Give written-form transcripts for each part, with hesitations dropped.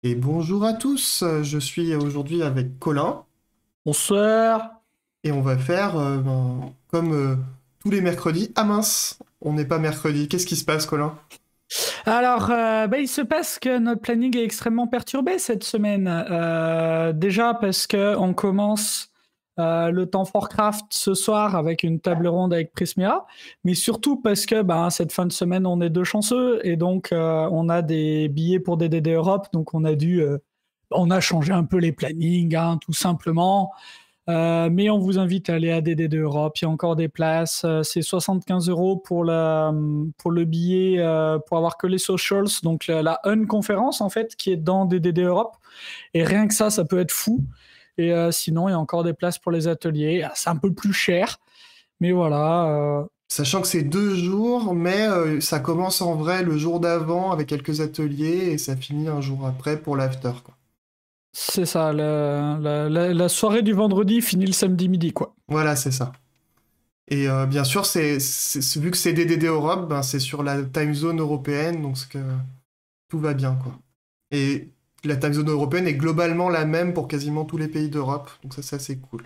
Et bonjour à tous, je suis aujourd'hui avec Colin Bonsoir. et on va faire comme tous les mercredis. Ah mince, on n'est pas mercredi. Qu'est-ce qui se passe, Colin? Alors, il se passe que notre planning est extrêmement perturbé cette semaine. Déjà parce que on commence le temps Warcraft ce soir avec une table ronde avec Prismira, mais surtout parce que cette fin de semaine on est deux chanceux et donc on a des billets pour DDD Europe, donc on a changé un peu les plannings, hein, tout simplement. Mais on vous invite à aller à DD2 Europe. Il y a encore des places. C'est 75 € pour le billet pour avoir que les socials. Donc la conférence en fait qui est dans DD2 Europe. Et rien que ça peut être fou. Et sinon, il y a encore des places pour les ateliers. C'est un peu plus cher. Mais voilà. Sachant que c'est 2 jours, mais ça commence en vrai le jour d'avant avec quelques ateliers et ça finit un jour après pour l'after, quoi. C'est ça. La soirée du vendredi finit le samedi midi, quoi. Voilà, c'est ça. Et bien sûr, vu que c'est DDD Europe, ben, c'est sur la time zone européenne, donc tout va bien, quoi. Et la time zone européenne est globalement la même pour quasiment tous les pays d'Europe, donc ça c'est assez cool.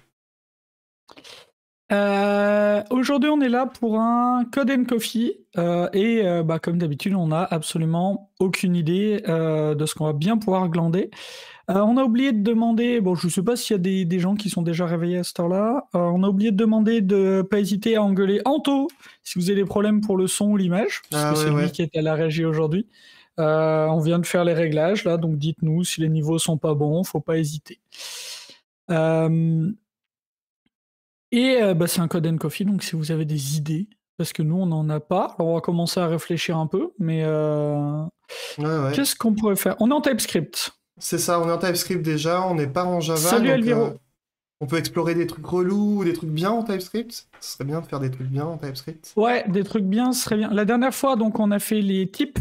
Aujourd'hui, on est là pour un Code and Coffee comme d'habitude, on n'a absolument aucune idée de ce qu'on va bien pouvoir glander. On a oublié de demander, bon, je ne sais pas s'il y a des gens qui sont déjà réveillés à cette heure-là, on a oublié de demander de ne pas hésiter à engueuler Anto si vous avez des problèmes pour le son ou l'image, parce que c'est lui qui est à la régie aujourd'hui. On vient de faire les réglages là, donc dites-nous si les niveaux sont pas bons, faut pas hésiter. C'est un Code and Coffee, donc si vous avez des idées, parce que nous on n'en a pas, alors on va commencer à réfléchir un peu, mais qu'est-ce qu'on pourrait faire? On est en TypeScript. C'est ça, on est en TypeScript déjà, on n'est pas en Java, Salut donc Elviro. on peut explorer des trucs relous ou des trucs bien en TypeScript. Ce serait bien de faire des trucs bien en TypeScript. Ouais, des trucs bien, ce serait bien. La dernière fois, donc, on a fait les types.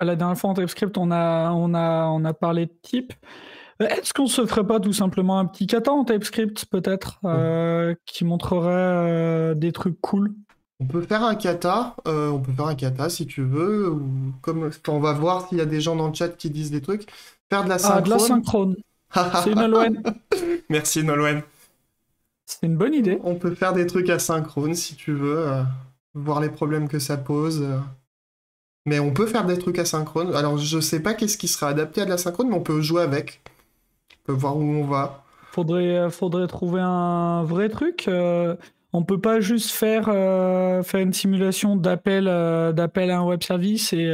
La dernière fois en TypeScript, on a parlé de types. Est-ce qu'on se ferait pas tout simplement un petit kata en TypeScript, peut-être, qui montrerait des trucs cool? On peut faire un kata, si tu veux, ou comme on va voir s'il y a des gens dans le chat qui disent des trucs. Faire de la synchrone. Ah, de la synchrone. C'est Nolwenn. Merci Nolwenn. C'est une bonne idée. On peut faire des trucs asynchrone si tu veux, voir les problèmes que ça pose. Mais on peut faire des trucs asynchrones. Alors je sais pas qu'est-ce qui sera adapté à de l'asynchrone, mais on peut jouer avec. On peut voir où on va. Faudrait trouver un vrai truc. On peut pas juste faire une simulation d'appel à un web service et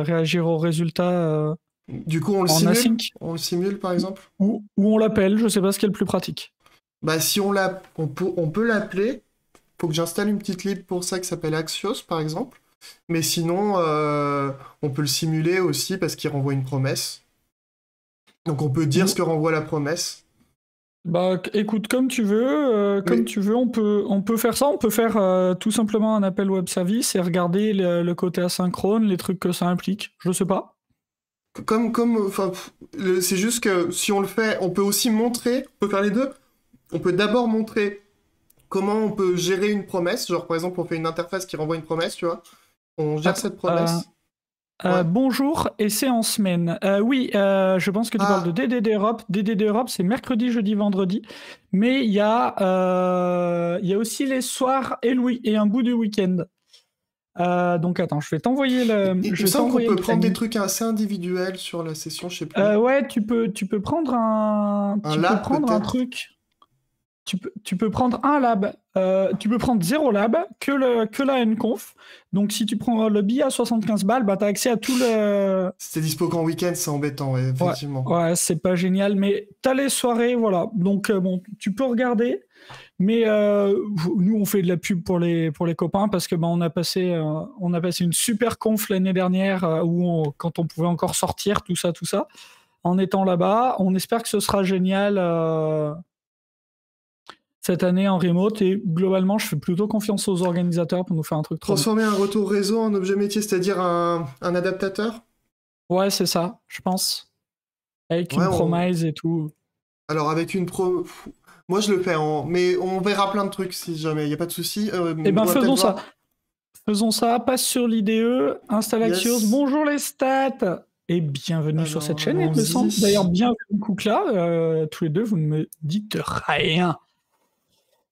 réagir aux résultats Du coup, on le en simule. async. On le simule, par exemple. Ou on l'appelle, je sais pas ce qui est le plus pratique. Bah, si on peut l'appeler. Faut que j'installe une petite lib pour ça qui s'appelle Axios, par exemple. Mais sinon, on peut le simuler aussi parce qu'il renvoie une promesse. Donc on peut dire ce que renvoie la promesse. Bah écoute, comme tu veux, on peut faire ça, on peut faire tout simplement un appel web service et regarder le côté asynchrone, les trucs que ça implique, je sais pas. C'est juste que si on le fait, on peut aussi montrer, on peut faire les deux. On peut d'abord montrer comment on peut gérer une promesse. Genre par exemple, on fait une interface qui renvoie une promesse, tu vois. On gère cette promesse. Ouais. Bonjour, et c'est en semaine. Oui, je pense que tu parles de DDD Europe. DDD Europe, c'est mercredi, jeudi, vendredi. Mais il y a aussi les soirs et un bout du week-end. Donc attends, je vais t'envoyer le. Il me semble qu'on peut prendre des trucs assez individuels sur la session, je sais plus. Ouais, tu peux prendre un. Un lab, prendre un truc. Tu peux prendre un lab, tu peux prendre 0 lab, que la nconf. Donc si tu prends le billet à 75 balles, bah t'as accès à tout le... C'était dispo qu'en week-end, c'est embêtant, ouais, effectivement. Ouais, c'est pas génial, mais t'as les soirées, voilà. Donc bon, tu peux regarder, mais nous on fait de la pub pour les copains parce que on a passé une super conf l'année dernière quand on pouvait encore sortir, tout ça, en étant là-bas. On espère que ce sera génial cette année en remote, et globalement je fais plutôt confiance aux organisateurs pour nous faire un truc trop Transformer un retour réseau en objet métier, c'est-à-dire un adaptateur? Ouais, c'est ça, je pense. Avec une promise et tout. Alors avec une pro... Moi je le fais mais on verra plein de trucs si jamais, il n'y a pas de souci. Faisons ça. Faisons ça, passe sur l'IDE, installe Axios. Bonjour les stats. et bienvenue sur cette Alors, chaîne, il me semble. allons-y. D'ailleurs, bienvenue Koukla. Tous les deux, vous ne me dites rien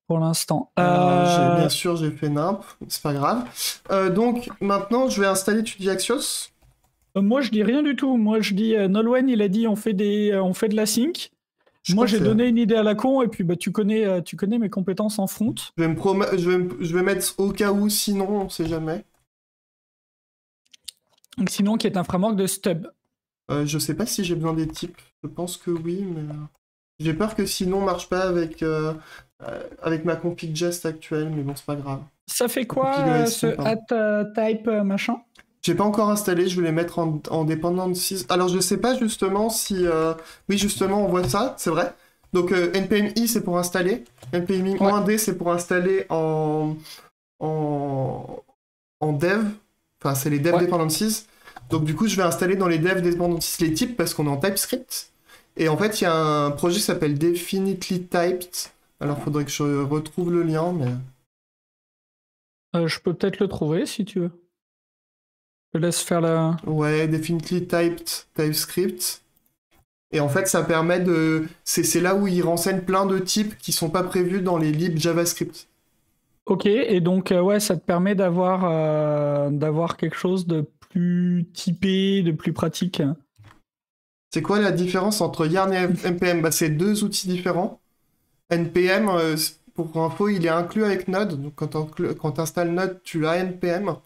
pour l'instant. Alors, bien sûr, j'ai fait nimp, c'est pas grave. Donc, maintenant, je vais installer, tu dis Axios? Moi, je dis rien du tout. Moi, je dis Nolwenn, il a dit on fait de la sync. Je Moi, crois que j'ai c'est- donné une idée à la con, et puis bah, tu connais mes compétences en front. je vais mettre au cas où, sinon, on sait jamais. Donc, sinon, qui est un framework de stub. Je sais pas si j'ai besoin des types. Je pense que oui, mais j'ai peur que sinon, marche pas avec ma config jest actuelle, mais bon, c'est pas grave. Ça fait La quoi configuration, ce pardon. type machin? J'ai pas encore installé, je vais les mettre en dependencies. Alors je sais pas justement si... Oui justement on voit ça, c'est vrai. Donc npm-i c'est pour installer, npm-i-d c'est pour installer en... en dev, enfin c'est les dev dependencies. Donc du coup je vais installer dans les dev dependencies les types parce qu'on est en TypeScript. Et en fait il y a un projet qui s'appelle definitely typed. Alors faudrait que je retrouve le lien, mais... Je peux peut-être le trouver si tu veux. Je te laisse faire la... Ouais, definitely typed TypeScript. Et en fait, ça permet de... C'est là où il renseigne plein de types qui sont pas prévus dans les libs JavaScript. Ok, et donc ça te permet d'avoir quelque chose de plus typé, de plus pratique. C'est quoi la différence entre Yarn et NPM? Bah, c'est deux outils différents. NPM, pour info, il est inclus avec Node. Donc quand tu installes Node, tu as NPM.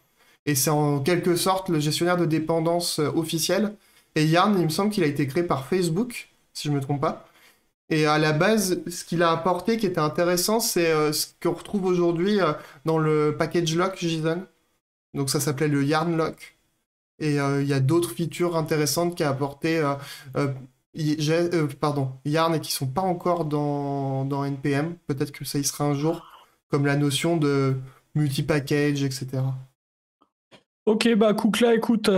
Et c'est en quelque sorte le gestionnaire de dépendance officiel. Et Yarn, il me semble qu'il a été créé par Facebook, si je me trompe pas. Et à la base, ce qu'il a apporté qui était intéressant, c'est ce qu'on retrouve aujourd'hui dans le package lock JSON. Donc ça s'appelait le Yarn lock. Et il y a d'autres features intéressantes qu'a apporté Yarn et qui sont pas encore dans NPM. Peut-être que ça y sera un jour, comme la notion de multi-package, etc. Ok, bah Koukla, écoute,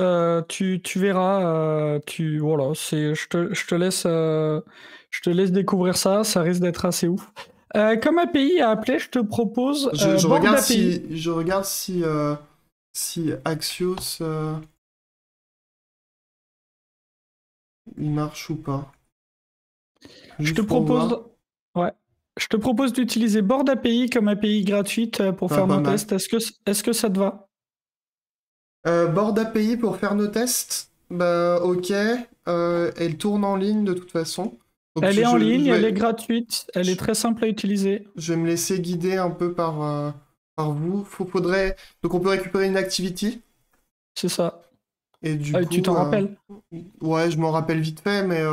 tu verras, voilà, je te laisse découvrir ça, ça risque d'être assez ouf. Comme API à appeler, je te propose Je Board regarde API. si Axios il marche ou pas. Je Juste te pour propose, voir. ouais, je te propose d'utiliser Board API comme API gratuite pour Pas faire nos mal. tests. Est-ce que ça te va? Board API pour faire nos tests. Bah ok. Elle tourne en ligne de toute façon. Donc Elle est en ligne, elle est vais, gratuite, elle est très simple à utiliser. je vais me laisser guider un peu par vous. Donc on peut récupérer une activity. C'est ça. Et du Tu coup, t'en rappelles? ouais, je m'en rappelle vite fait, mais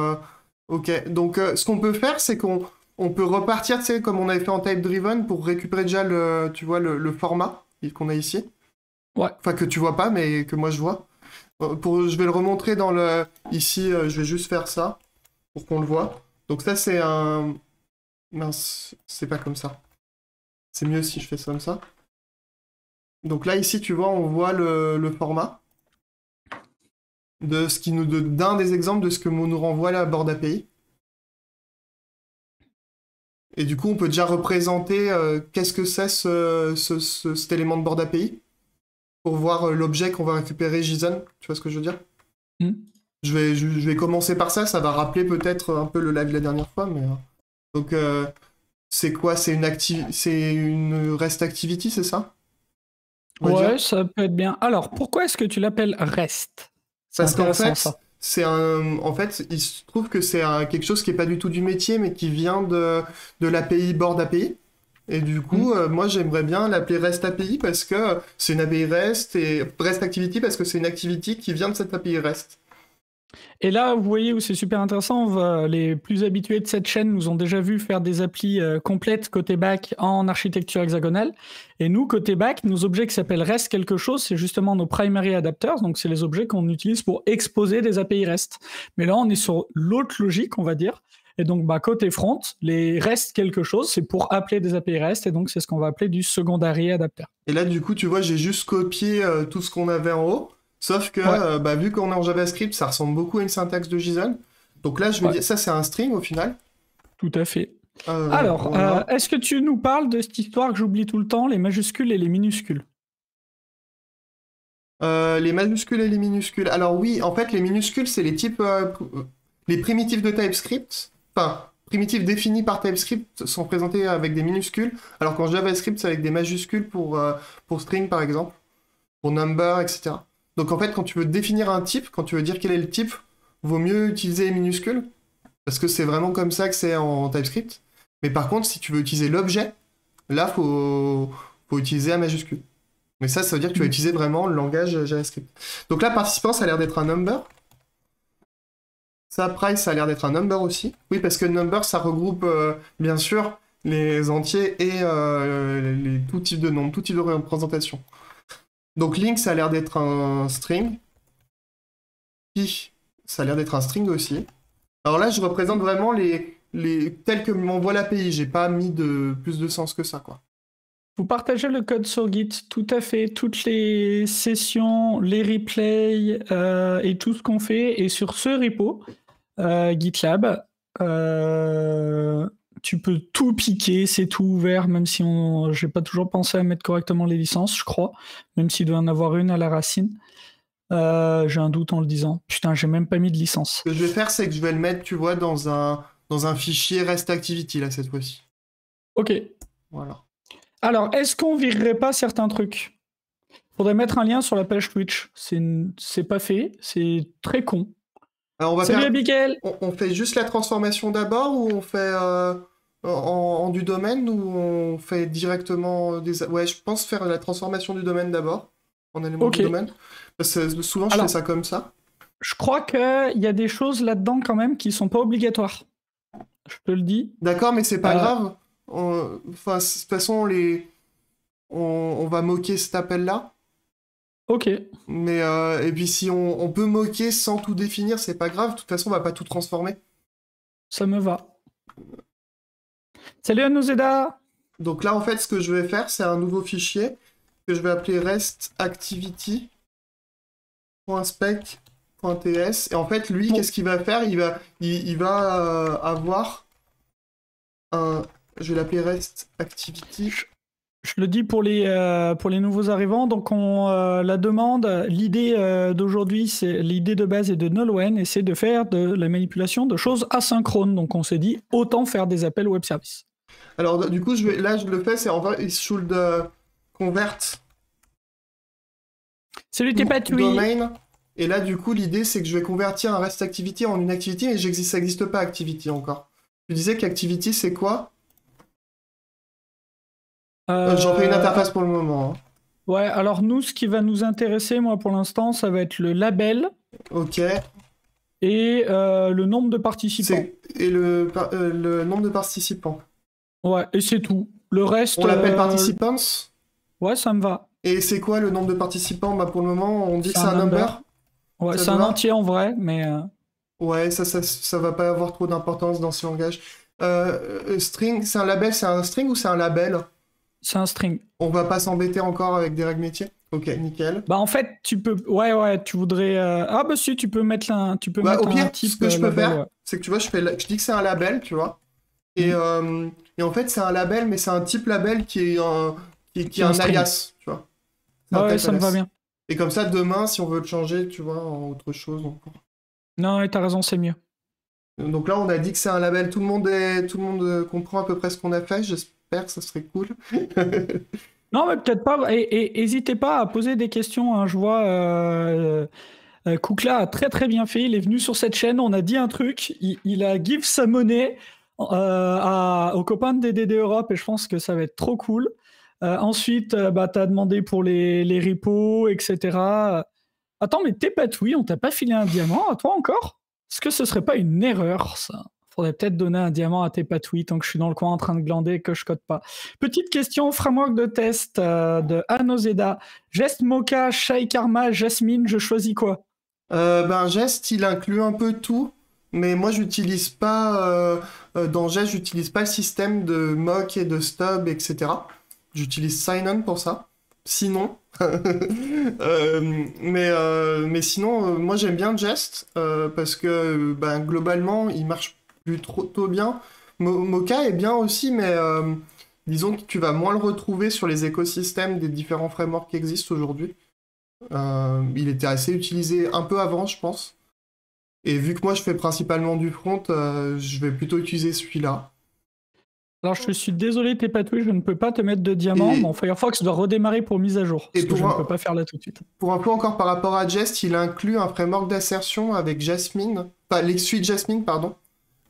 ok. Donc ce qu'on peut faire, c'est qu'on peut repartir, tu sais, comme on avait fait en type driven pour récupérer déjà tu vois, le format qu'on a ici. Ouais. Enfin, que tu vois pas, mais que moi je vois. Je vais le remontrer dans le... Ici, je vais juste faire ça pour qu'on le voit. Donc ça, c'est un... Mince, c'est pas comme ça. C'est mieux si je fais ça comme ça. Donc là, ici, tu vois, on voit le format de ce qui d'un des exemples de ce que nous renvoie la board API. Et du coup, on peut déjà représenter qu'est-ce que c'est cet élément de board API pour voir l'objet qu'on va récupérer JSON. Tu vois ce que je veux dire? Mm. Je vais commencer par ça, ça va rappeler peut-être un peu le live de la dernière fois, mais... Donc, c'est quoi? C'est une REST activity, c'est ça? On va Ouais, dire. ça peut être bien. Alors, pourquoi est-ce que tu l'appelles REST? C'est Parce qu'en intéressant, fait, ça. en fait, il se trouve que c'est quelque chose qui est pas du tout du métier, mais qui vient de l'API Board API. Et du coup, moi, j'aimerais bien l'appeler REST API parce que c'est une API REST et REST Activity parce que c'est une activity qui vient de cette API REST. Et là, vous voyez où c'est super intéressant, les plus habitués de cette chaîne nous ont déjà vu faire des applis complètes côté back en architecture hexagonale. Et nous, côté back, nos objets qui s'appellent REST quelque chose, c'est justement nos primary adapters, donc c'est les objets qu'on utilise pour exposer des API REST. Mais là, on est sur l'autre logique, on va dire. Et donc, côté front, les REST quelque chose, c'est pour appeler des API REST, et donc c'est ce qu'on va appeler du secondary adapter. Et là, du coup, tu vois, j'ai juste copié tout ce qu'on avait en haut. Sauf que, vu qu'on est en JavaScript, ça ressemble beaucoup à une syntaxe de JSON. Donc là, je vais dire, ça c'est un string au final. Tout à fait. Alors, voilà. est-ce que tu nous parles de cette histoire que j'oublie tout le temps, les majuscules et les minuscules? Les majuscules et les minuscules. Alors oui, en fait, les minuscules, c'est les types, les primitifs de TypeScript. Enfin, primitifs définis par TypeScript sont présentés avec des minuscules, alors qu'en JavaScript, c'est avec des majuscules pour string, par exemple, pour number, etc. Donc en fait, quand tu veux définir un type, quand tu veux dire quel est le type, vaut mieux utiliser les minuscules, parce que c'est vraiment comme ça que c'est en TypeScript. Mais par contre, si tu veux utiliser l'objet, là, faut utiliser un majuscule. Mais ça veut dire que tu vas utiliser vraiment le langage JavaScript. Donc là, participant, ça a l'air d'être un number. Ça, price, ça a l'air d'être un number aussi. Oui, parce que number, ça regroupe, bien sûr, les entiers et tout type de nombre, tout type de représentation. Donc link, ça a l'air d'être un string. Pi, ça a l'air d'être un string aussi. Alors là, je représente vraiment tels que m'envoie l'API. J'ai pas mis plus de sens que ça, quoi. Vous partagez le code sur Git, tout à fait, toutes les sessions, les replays et tout ce qu'on fait est sur ce repo, GitLab. Tu peux tout piquer, c'est tout ouvert, même si j'ai pas toujours pensé à mettre correctement les licences, je crois, même s'il doit en avoir une à la racine. J'ai un doute en le disant. Putain, j'ai même pas mis de licence. Ce que je vais faire, c'est que je vais le mettre, tu vois, dans un fichier REST Activity, là, cette fois-ci. Ok. Voilà. Alors, est-ce qu'on virerait pas certains trucs? Faudrait mettre un lien sur la page Twitch. C'est pas fait, c'est très con. Alors Salut Abigail. On fait juste la transformation d'abord ou on fait en du domaine ou on fait directement des... Ouais, je pense faire la transformation du domaine d'abord, en élément du domaine. Parce que souvent, je fais ça comme ça. Je crois qu'il y a des choses là-dedans quand même qui sont pas obligatoires. Je te le dis. D'accord, mais c'est pas grave. Enfin, de toute façon, on va moquer cet appel-là. Ok. Mais et puis si on peut moquer sans tout définir, c'est pas grave. De toute façon, on va pas tout transformer. Ça me va. Salut Anouzeda. Donc là, en fait, ce que je vais faire, c'est un nouveau fichier que je vais appeler restActivity.spec.ts. Et en fait, lui, qu'est-ce qu'il va faire? Il va avoir un... Je vais l'appeler restActivity. Je le dis pour les nouveaux arrivants. Donc, la demande, l'idée d'aujourd'hui, l'idée de base est de Nolwenn et c'est de faire de la manipulation de choses asynchrones. Donc, on s'est dit, autant faire des appels web service. Alors, du coup, là, je le fais, c'est en fait, should convert. Salut, t'es pas domain. Et là, du coup, l'idée, c'est que je vais convertir un REST Activity en une activity, mais ça n'existe pas, Activity, encore. Tu disais qu'Activity, c'est quoi? J'en fais une interface pour le moment. Hein. Ouais, alors nous, ce qui va nous intéresser, moi, pour l'instant, ça va être le label. Ok. Et le nombre de participants. Et le nombre de participants. Ouais, et c'est tout. Le reste... On l'appelle participants? Ouais, ça me va. Et c'est quoi le nombre de participants? Bah, pour le moment, on dit que c'est un number. Ouais, c'est un entier en vrai, mais... Ouais, ça va pas avoir trop d'importance dans ce langage. String, c'est un label, c'est un string ou c'est un label? C'est un string. On va pas s'embêter encore avec des règles métiers? Ok, nickel. Bah en fait, tu peux... Ouais, tu voudrais... Ah bah si, tu peux mettre un... Tu peux mettre au pire, un type, ce que je peux faire, c'est que tu vois, je dis que c'est un label, tu vois. Et en fait, c'est un label, mais c'est un type label qui est un alias, tu vois. Ouais, ça me va bien. Et comme ça, demain, si on veut le changer, tu vois, en autre chose. Non, t'as raison, c'est mieux. Donc là, on a dit que c'est un label. Tout le monde comprend à peu près ce qu'on a fait. J'espère que ça serait cool. Non, mais peut-être pas. Et n'hésitez pas à poser des questions. Hein. Je vois... Koukla a très très bien fait. Il est venu sur cette chaîne. On a dit un truc. Il a give sa monnaie aux copains de DDD Europe et je pense que ça va être trop cool. Ensuite, t'as demandé pour les repos, etc. Attends, mais t'es patouille, on t'a pas filé un diamant à toi encore? Est-ce que ce serait pas une erreur, ça? Faudrait peut-être donner un diamant à tes patouilles tant que je suis dans le coin en train de glander et que je code pas. Petite question, framework de test de Anozeda. Gest, Mocha, Shai Karma, Jasmine, je choisis quoi? Gest, il inclut un peu tout. Mais moi, j'utilise pas... dans Gest, j'utilise pas le système de mock et de stub, etc. J'utilise Sign-on pour ça. Sinon... mais sinon, moi, j'aime bien Jest, parce que globalement, il marche plutôt bien. Mocha est bien aussi, mais disons que tu vas moins le retrouver sur les écosystèmes des différents frameworks qui existent aujourd'hui. Il était assez utilisé un peu avant, je pense. Et vu que moi je fais principalement du front, je vais plutôt utiliser celui-là. Alors, je suis désolé, t'es patouille, je ne peux pas te mettre de diamant. Et, Mon Firefox doit redémarrer pour mise à jour, et ce que je ne peux pas faire là tout de suite. pour un peu encore par rapport à Jest, il inclut un framework d'assertion avec Jasmine, enfin l'exuit Jasmine, pardon,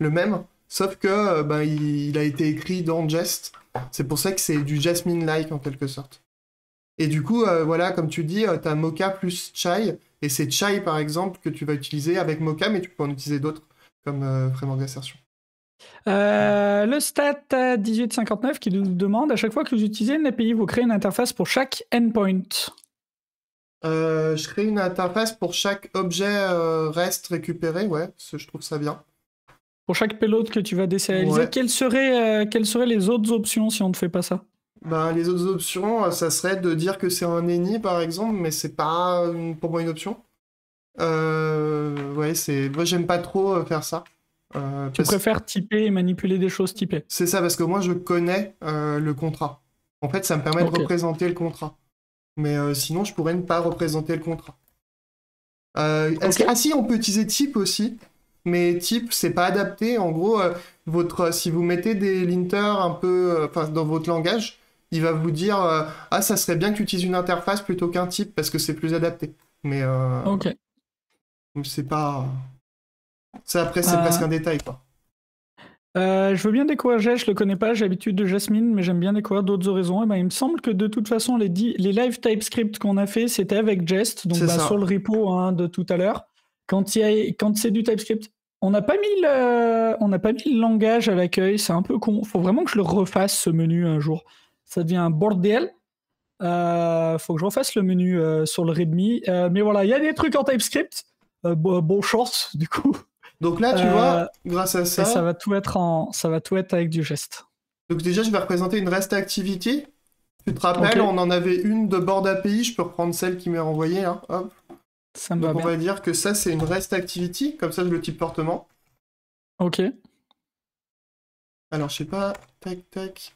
le même, sauf que ben, il a été écrit dans Jest. C'est pour ça que c'est du Jasmine-like en quelque sorte. Et du coup, voilà, comme tu dis, tu as Mocha plus Chai, et c'est Chai par exemple que tu vas utiliser avec Mocha, mais tu peux en utiliser d'autres comme framework d'assertion. Le stat 1859 qui nous demande à chaque fois que vous utilisez une API, vous créez une interface pour chaque endpoint. Je crée une interface pour chaque objet REST récupéré, ouais, je trouve ça bien. Pour chaque payload que tu vas désérialiser, Ouais. quelles seraient les autres options si on ne fait pas ça? Ben, les autres options, ça serait de dire que c'est un any par exemple, mais c'est pas pour moi une option. Ouais, moi j'aime pas trop faire ça. Tu préfères typer et manipuler des choses typées? C'est ça, parce que moi je connais le contrat. En fait, ça me permet de représenter le contrat. Mais sinon, je pourrais ne pas représenter le contrat. Ah si, on peut utiliser type aussi. Mais type, c'est pas adapté. En gros, si vous mettez des linters un peu dans votre langage, il va vous dire ah, ça serait bien que tu utilises une interface plutôt qu'un type parce que c'est plus adapté. Mais c'est pas. Ça, après, c'est presque un détail, quoi. Je veux bien découvrir Jet, je le connais pas, j'ai l'habitude de Jasmine, mais j'aime bien découvrir d'autres horizons. Et ben, il me semble que de toute façon, les live TypeScript qu'on a fait, c'était avec Jest, donc sur le repo de tout à l'heure. Quand c'est du TypeScript, on n'a pas mis le langage à l'accueil, c'est un peu con. Faut vraiment que je le refasse ce menu un jour. Ça devient un bordel. Faut que je refasse le menu sur le README. Mais voilà, il y a des trucs en TypeScript. Bon chance, du coup. Donc là, tu vois, grâce à ça... Et ça va tout être avec du geste. Donc déjà, je vais représenter une REST activity. Tu te rappelles, on en avait une de board API. Je peux reprendre celle qui m'est renvoyée. Hein. Hop. Ça me va bien. On va dire que ça, c'est une REST activity. Comme ça, je le type portement. Ok. Alors, je sais pas... Tac, tac...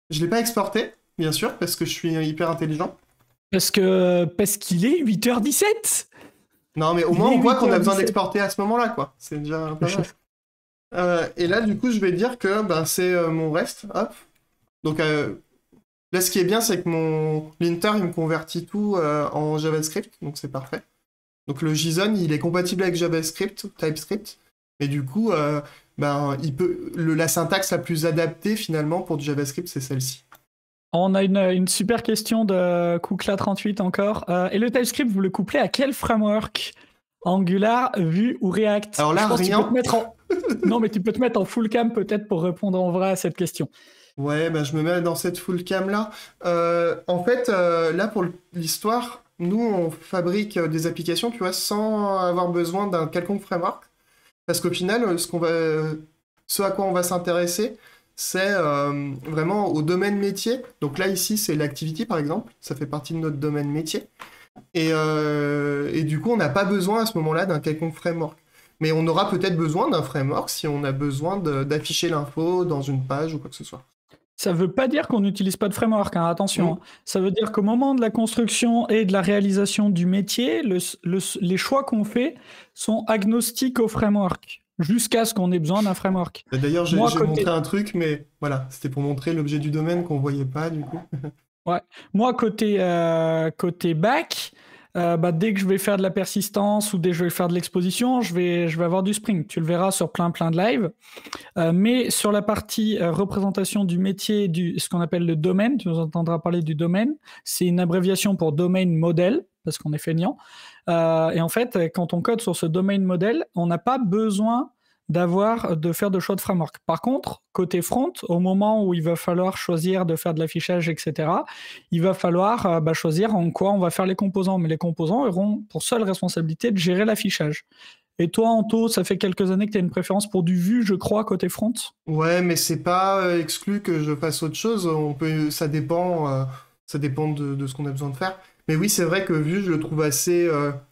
Je l'ai pas exporté, bien sûr, parce que je suis hyper intelligent. Parce qu'il est 8h17. Non, mais au moins, on voit qu'on a besoin d'exporter à ce moment-là, quoi. C'est déjà pas mal. Et là, du coup, je vais dire que c'est mon REST. Hop. Donc, là, ce qui est bien, c'est que mon linter, il me convertit tout en JavaScript. Donc, c'est parfait. Donc, le JSON, il est compatible avec JavaScript, TypeScript. Et du coup, la syntaxe la plus adaptée, finalement, pour du JavaScript, c'est celle-ci. On a une super question de Koukla38 encore. Et le TypeScript, vous le couplez à quel framework? Angular, Vue ou React? Alors là, rien. Non, mais tu peux te mettre en full cam peut-être pour répondre en vrai à cette question. Ouais, je me mets dans cette full cam là. En fait, là pour l'histoire, nous on fabrique des applications, tu vois, sans avoir besoin d'un quelconque framework. Parce qu'au final, ce à quoi on va s'intéresser, c'est vraiment au domaine métier. Donc là, ici, c'est l'activity, par exemple. Ça fait partie de notre domaine métier. Et du coup, on n'a pas besoin à ce moment-là d'un quelconque framework. Mais on aura peut-être besoin d'un framework si on a besoin d'afficher l'info dans une page ou quoi que ce soit. Ça ne veut pas dire qu'on n'utilise pas de framework, hein, attention. Ça veut dire qu'au moment de la construction et de la réalisation du métier, les choix qu'on fait sont agnostiques au framework. Jusqu'à ce qu'on ait besoin d'un framework. D'ailleurs, j'ai montré un truc, mais voilà, c'était pour montrer l'objet du domaine qu'on voyait pas, du coup. Ouais. Moi, côté back, dès que je vais faire de la persistance ou dès que je vais faire de l'exposition, je vais avoir du Spring. Tu le verras sur plein de live. Mais sur la partie représentation du métier, ce qu'on appelle le domaine, tu nous entendras parler du domaine, c'est une abréviation pour domain model, parce qu'on est feignant. Et en fait, quand on code sur ce domain model, on n'a pas besoin de faire de choix de framework. Par contre, côté front, au moment où il va falloir choisir de faire de l'affichage, etc., il va falloir choisir en quoi on va faire les composants. Mais les composants auront pour seule responsabilité de gérer l'affichage. Et toi, Anto, ça fait quelques années que tu as une préférence pour du Vue, je crois, côté front? Ouais, mais c'est pas exclu que je fasse autre chose. Ça dépend de ce qu'on a besoin de faire. Mais oui, c'est vrai que Vue, je le trouve assez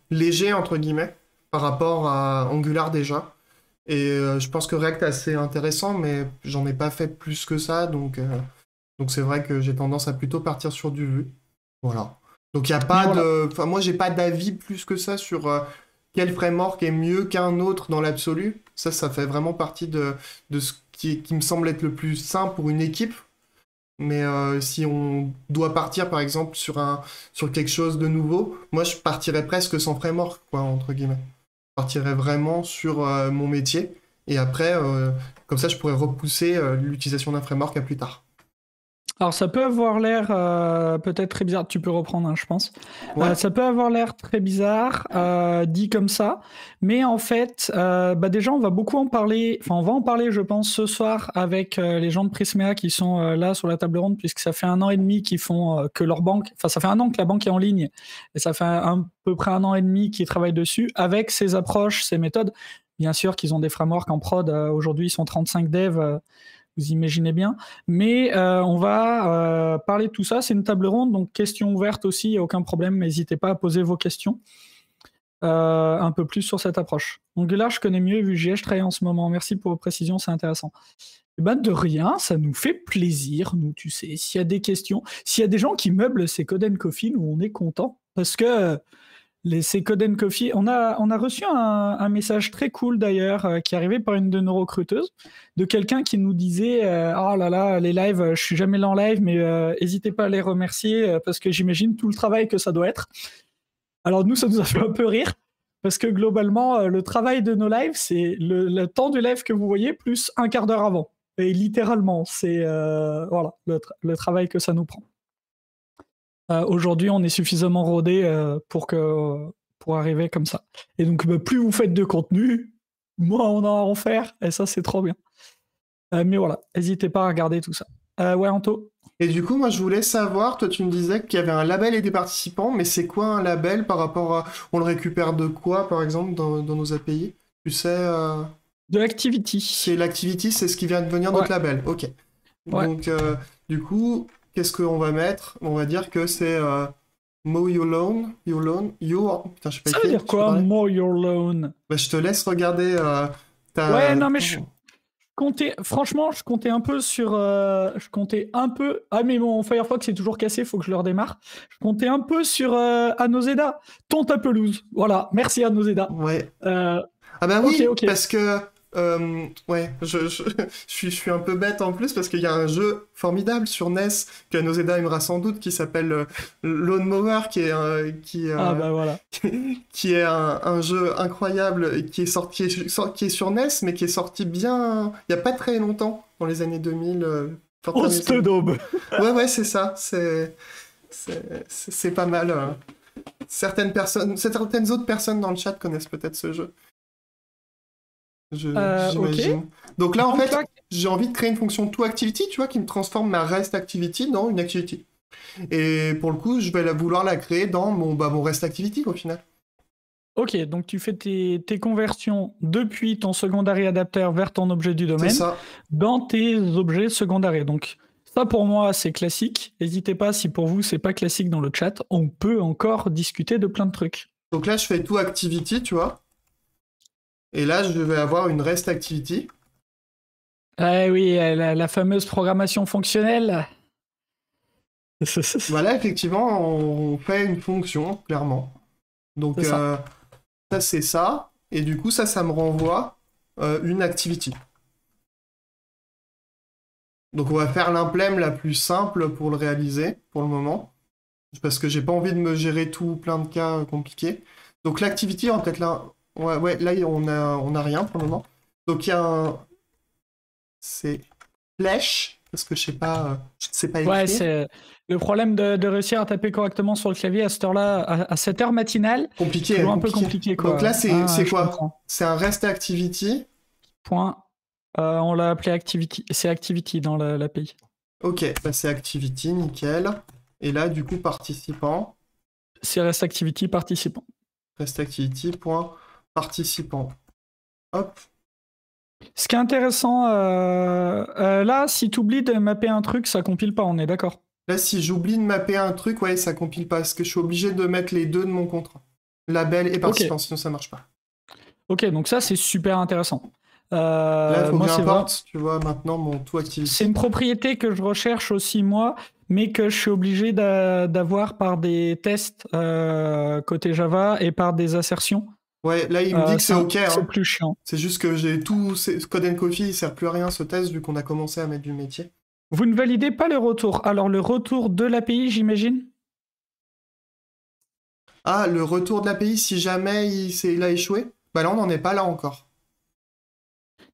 léger, entre guillemets, par rapport à Angular déjà. Et je pense que React est assez intéressant, mais j'en ai pas fait plus que ça. Donc c'est vrai que j'ai tendance à plutôt partir sur du Vue. Voilà. Donc il y a Mais pas voilà. de, enfin moi j'ai pas d'avis plus que ça sur quel framework est mieux qu'un autre dans l'absolu. Ça fait vraiment partie de ce qui me semble être le plus simple pour une équipe. Mais si on doit partir par exemple sur quelque chose de nouveau, moi je partirais presque sans framework, quoi, entre guillemets. Je partirais vraiment sur mon métier et après, comme ça je pourrais repousser l'utilisation d'un framework à plus tard. Alors ça peut avoir l'air peut-être très bizarre, tu peux reprendre hein, je pense. Ouais, Ça peut avoir l'air très bizarre dit comme ça, mais en fait déjà on va beaucoup en parler, enfin on va en parler je pense ce soir avec les gens de Prismea qui sont là sur la table ronde puisque ça fait 1 an et demi qu'ils font que leur banque, enfin ça fait 1 an que la banque est en ligne et ça fait à peu près 1 an et demi qu'ils travaillent dessus avec ces approches, ces méthodes. Bien sûr qu'ils ont des frameworks en prod, aujourd'hui ils sont 35 devs. Vous imaginez bien. Mais on va parler de tout ça. C'est une table ronde, donc questions ouvertes aussi, il n'y a aucun problème. N'hésitez pas à poser vos questions un peu plus sur cette approche. Angular, je connais mieux, Vue.js, je travaille en ce moment. Merci pour vos précisions, c'est intéressant. Eh ben, de rien, ça nous fait plaisir, nous, tu sais. S'il y a des questions, s'il y a des gens qui meublent ces Code & Coffee, nous, on est content. Parce que ces Code & Coffee, on a reçu un message très cool d'ailleurs qui est arrivé par une de nos recruteuses, de quelqu'un qui nous disait oh là là, les lives, je suis jamais là en live, mais n'hésitez pas à les remercier parce que j'imagine tout le travail que ça doit être. Alors nous, ça nous a fait un peu rire parce que globalement, le travail de nos lives, c'est le temps du live que vous voyez plus un quart d'heure avant. Et littéralement, c'est voilà, le travail que ça nous prend. Aujourd'hui, on est suffisamment rodé pour arriver comme ça. Et donc, plus vous faites de contenu, moins on a à en faire. Et ça, c'est trop bien. Mais voilà, n'hésitez pas à regarder tout ça. Ouais, Anto. et du coup, moi, je voulais savoir, toi, tu me disais qu'il y avait un label et des participants, mais c'est quoi un label par rapport à... On le récupère de quoi, par exemple, dans nos API? Tu sais, De Activity. c'est l'activity, c'est ce qui vient de devenir Ouais, notre label. Ok. ouais. Donc, du coup, qu'est-ce qu'on va mettre? On va dire que c'est mow your lawn, putain, je sais pas Ça veut écrire, dire tu peux quoi, parler? mow your lawn? Bah, je te laisse regarder Ouais, ta... non, mais franchement, je comptais un peu sur. Je comptais un peu. Ah, mais mon Firefox est toujours cassé, faut que je le redémarre. Je comptais un peu sur Anoseda. Ton ta pelouse. Voilà, merci Anoseda. Ouais. Euh, Ah bah ok, oui, ok. parce que ouais, je suis un peu bête en plus parce qu'il y a un jeu formidable sur NES que Noseda aimera sans doute qui s'appelle Lawn Mower Ah, bah voilà. qui est un jeu incroyable et qui est sur NES mais qui est sorti bien il y a pas très longtemps dans les années 2000 fin Oh, des années- daube. Ouais c'est ça, c'est pas mal. Certaines autres personnes dans le chat connaissent peut-être ce jeu. Ok. J'imagine. Donc là, en Donc fait, là, j'ai envie de créer une fonction toActivity, tu vois, qui me transforme ma REST-Activity dans une activity. Et pour le coup, je vais vouloir la créer dans mon REST-Activity, au final. ok, donc tu fais tes conversions depuis ton secondary adapter vers ton objet du C'est domaine ça. dans tes objets secondaires. Donc ça pour moi c'est classique. N'hésitez pas si pour vous c'est pas classique dans le chat, on peut encore discuter de plein de trucs. Donc là, je fais toActivity, tu vois. Et là, je vais avoir une REST-Activity. Ah oui, la fameuse programmation fonctionnelle. Voilà, effectivement, on fait une fonction, clairement. Donc C'est ça. ça, c'est ça. Et du coup, ça me renvoie une activity. Donc on va faire l'implème la plus simple pour le réaliser pour le moment. Parce que j'ai pas envie de me gérer tout plein de cas compliqués. Donc l'activity, en fait là, ouais, là on a rien pour le moment. Donc il y a un, c'est flèche parce que je ne sais pas Ouais, écrire. c'est le problème de réussir à taper correctement sur le clavier à cette heure-là, à cette heure matinale, Compliqué, toujours un peu compliqué. compliqué Donc quoi. là c'est Je quoi? comprends. C'est un rest activity. Point. On l'a appelé Activity. C'est Activity dans l'API. Ok, bah c'est activity, nickel. Et là du coup participant, C'est Rest Activity participant. rest activity point participant. Hop. Ce qui est intéressant, là, si tu oublies de mapper un truc, ça compile pas, on est d'accord. Là, si j'oublie de mapper un truc, ouais, ça compile pas, parce que je suis obligé de mettre les deux de mon contrat. Label et participant, sinon ça marche pas. Ok, donc ça, c'est super intéressant. Là, il faut que Moi, c'est vrai. j'importe, tu vois, maintenant mon tout C'est activity. une propriété que je recherche aussi moi, mais que je suis obligé d'avoir par des tests côté Java et par des assertions. Ouais, là, il me dit que c'est OK, C'est hein. plus chiant. C'est juste que j'ai tout. Code Coffee, il sert plus à rien ce test vu qu'on a commencé à mettre du métier. Vous ne validez pas le retour. Alors, le retour de l'API, j'imagine? Ah, le retour de l'API, si jamais il a échoué? Bah là, on n'en est pas là encore.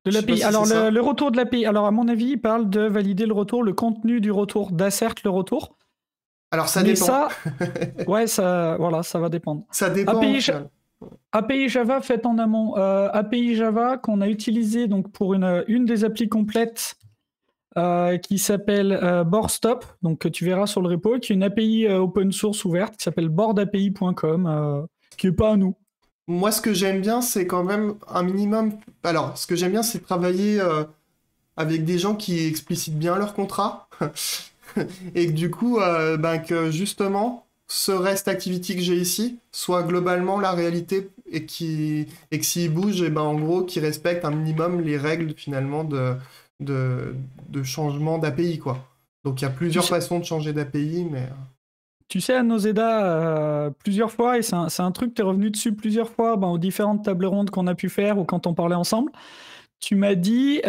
De Je sais pas l'API. si Alors, c'est ça. le retour de l'API. Alors, à mon avis, il parle de valider le retour, le contenu du retour, d'assert le retour. Alors, ça Mais dépend. ça, ouais, voilà, ça va dépendre. Ça dépend au API, final. API Java fait en amont. API Java qu'on a utilisé donc, pour une des applis complètes qui s'appelle BoardStop, donc que tu verras sur le repo, qui est une API open source ouverte qui s'appelle boardapi.com, qui n'est pas à nous. Moi, ce que j'aime bien, c'est quand même un minimum. Alors, ce que j'aime bien, c'est travailler avec des gens qui explicitent bien leur contrat. Et que du coup, ben, que justement, ce REST activity que j'ai ici soit globalement la réalité et que s'il bouge, et ben, en gros, qu'il respecte un minimum les règles finalement de, de changement d'API, quoi. Donc il y a plusieurs façons de changer d'API, mais... Tu sais, à Noseda, plusieurs fois, et c'est un truc, tu es revenu dessus plusieurs fois aux différentes tables rondes qu'on a pu faire ou quand on parlait ensemble. Tu m'as dit,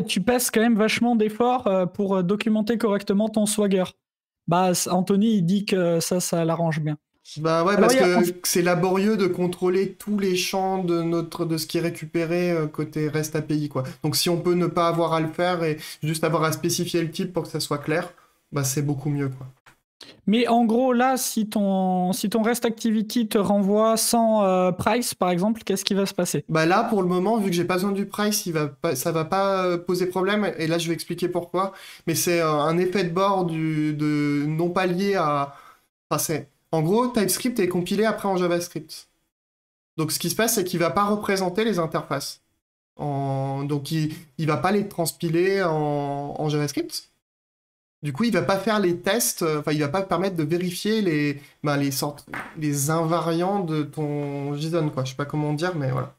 tu passes quand même vachement d'efforts pour documenter correctement ton Swagger. Bah, Anthony, il dit que ça l'arrange bien. Bah ouais, Alors, parce que c'est laborieux de contrôler tous les champs de ce qui est récupéré côté REST API, quoi. Donc si on peut ne pas avoir à le faire et juste avoir à spécifier le type pour que ça soit clair, bah c'est beaucoup mieux, quoi. Mais en gros, là, si ton REST Activity te renvoie sans price, par exemple, qu'est-ce qui va se passer? Bah là, pour le moment, vu que j'ai pas besoin du price, ça va pas poser problème. Et là, je vais expliquer pourquoi. Mais c'est un effet de bord de non pas lié à... Enfin, En gros, TypeScript est compilé après en JavaScript. Donc ce qui se passe, c'est qu'il va pas représenter les interfaces. Donc il va pas les transpiler en JavaScript. Du coup, il va pas faire les tests, enfin, il va pas permettre de vérifier les invariants de ton JSON, quoi. Je sais pas comment dire, mais voilà.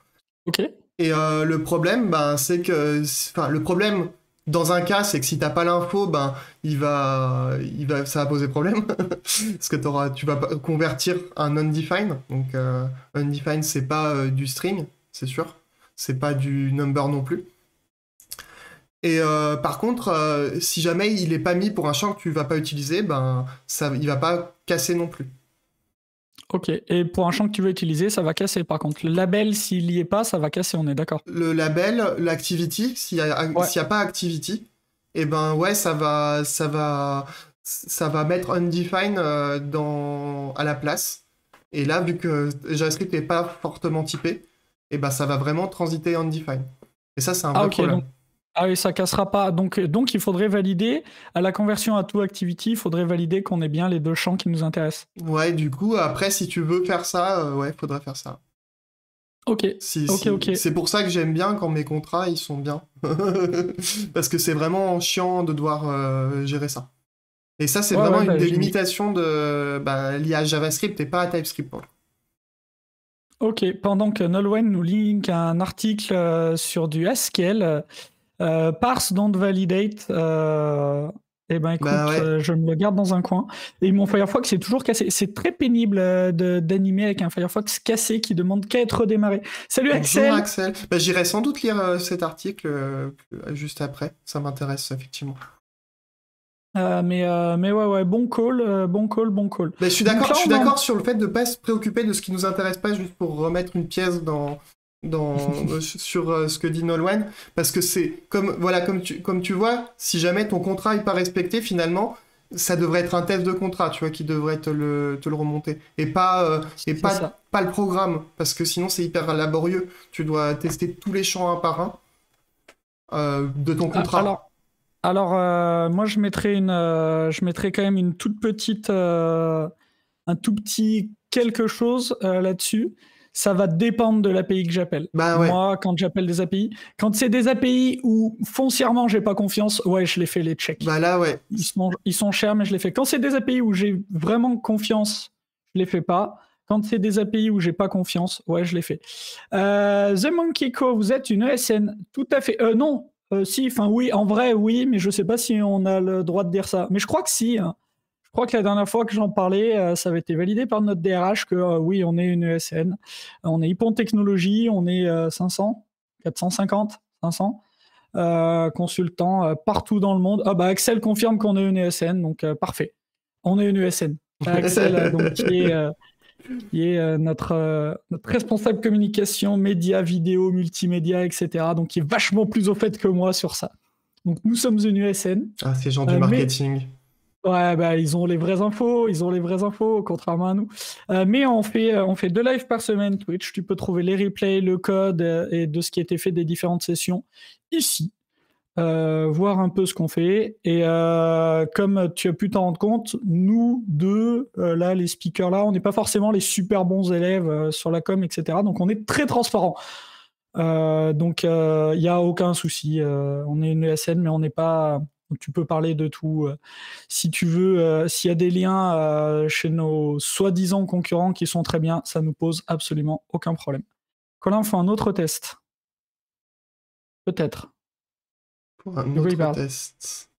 Ok. Et le problème, c'est que, enfin, le problème dans un cas, c'est que si t'as pas l'info, ça va poser problème parce que tu vas convertir un undefined. Donc undefined, c'est pas du string, c'est sûr. C'est pas du number non plus. Et par contre, si jamais il est pas mis pour un champ que tu vas pas utiliser, il va pas casser non plus. Ok. Et pour un champ que tu veux utiliser, ça va casser. Par contre, le label, s'il y est pas, ça va casser. On est d'accord. Le label, l'activity, s'il y a pas activity, et ben ouais, ça va mettre undefined à la place. Et là, vu que JavaScript n'est pas fortement typé, et ben ça va vraiment transiter undefined. Et ça, c'est un vrai problème. Donc... Ah oui, ça cassera pas. Donc, il faudrait valider, à la conversion à toActivity, il faudrait valider qu'on ait bien les deux champs qui nous intéressent. Ouais, du coup, après, si tu veux faire ça, ouais, faudrait faire ça. Ok. Ok. C'est pour ça que j'aime bien quand mes contrats, ils sont bien. Parce que c'est vraiment chiant de devoir gérer ça. Et ça, c'est vraiment une des limitations liées à JavaScript et pas à TypeScript. Ok, pendant que Nolwenn nous link un article sur du Haskell, parse don't validate, eh ben écoute, je me le garde dans un coin. Et mon Firefox c'est toujours cassé. C'est très pénible d'animer avec un Firefox cassé qui demande qu'à être redémarré. Salut Axel. Bonjour Axel. J'irai sans doute lire cet article juste après. Ça m'intéresse effectivement. Mais ouais, bon call. Je suis d'accord sur le fait de ne pas se préoccuper de ce qui nous intéresse pas juste pour remettre une pièce sur ce que dit Nolwenn, parce que c'est comme tu vois, si jamais ton contrat n'est pas respecté, finalement, ça devrait être un test de contrat, tu vois, qui devrait te le remonter, et pas le programme, parce que sinon c'est hyper laborieux. Tu dois tester tous les champs un par un de ton contrat. Alors, moi, je mettrais quand même une toute petite, un tout petit quelque chose là-dessus. Ça va dépendre de l'API que j'appelle. Moi, quand j'appelle des API, quand c'est des API où foncièrement j'ai pas confiance, ouais, je les fais les checks. Là, ouais. Ils sont chers, mais je les fais. Quand c'est des API où j'ai vraiment confiance, je les fais pas. Quand c'est des API où j'ai pas confiance, ouais, je l'ai fait. The Monkey Co, vous êtes une ESN. Tout à fait. Non. Si, enfin oui, en vrai, oui, mais je sais pas si on a le droit de dire ça. Mais je crois que si. Hein. Je crois que la dernière fois que j'en parlais, ça avait été validé par notre DRH que oui, on est une ESN. On est Hippon Technologies, on est 500, 450, 500 consultants partout dans le monde. Ah bah Axel confirme qu'on est une ESN, donc parfait. On est une ESN. Axel, donc, qui est notre responsable communication, médias, vidéo, multimédia, etc. Donc qui est vachement plus au fait que moi sur ça. Donc nous sommes une ESN. Ah, ces gens du marketing. Ouais, bah, ils ont les vraies infos, contrairement à nous. Mais on fait 2 lives par semaine Twitch. Tu peux trouver les replays, le code et de ce qui a été fait des différentes sessions ici. Voir un peu ce qu'on fait. Et comme tu as pu t'en rendre compte, nous deux, là, les speakers là, on n'est pas forcément les super bons élèves sur la com, etc. Donc on est très transparent. Donc il n'y a aucun souci. On est une ESN, mais on n'est pas... Tu peux parler de tout. Si tu veux, s'il y a des liens chez nos soi-disant concurrents qui sont très bien, ça nous pose absolument aucun problème. Colin, on fait un autre test. Peut-être. Pour un autre test.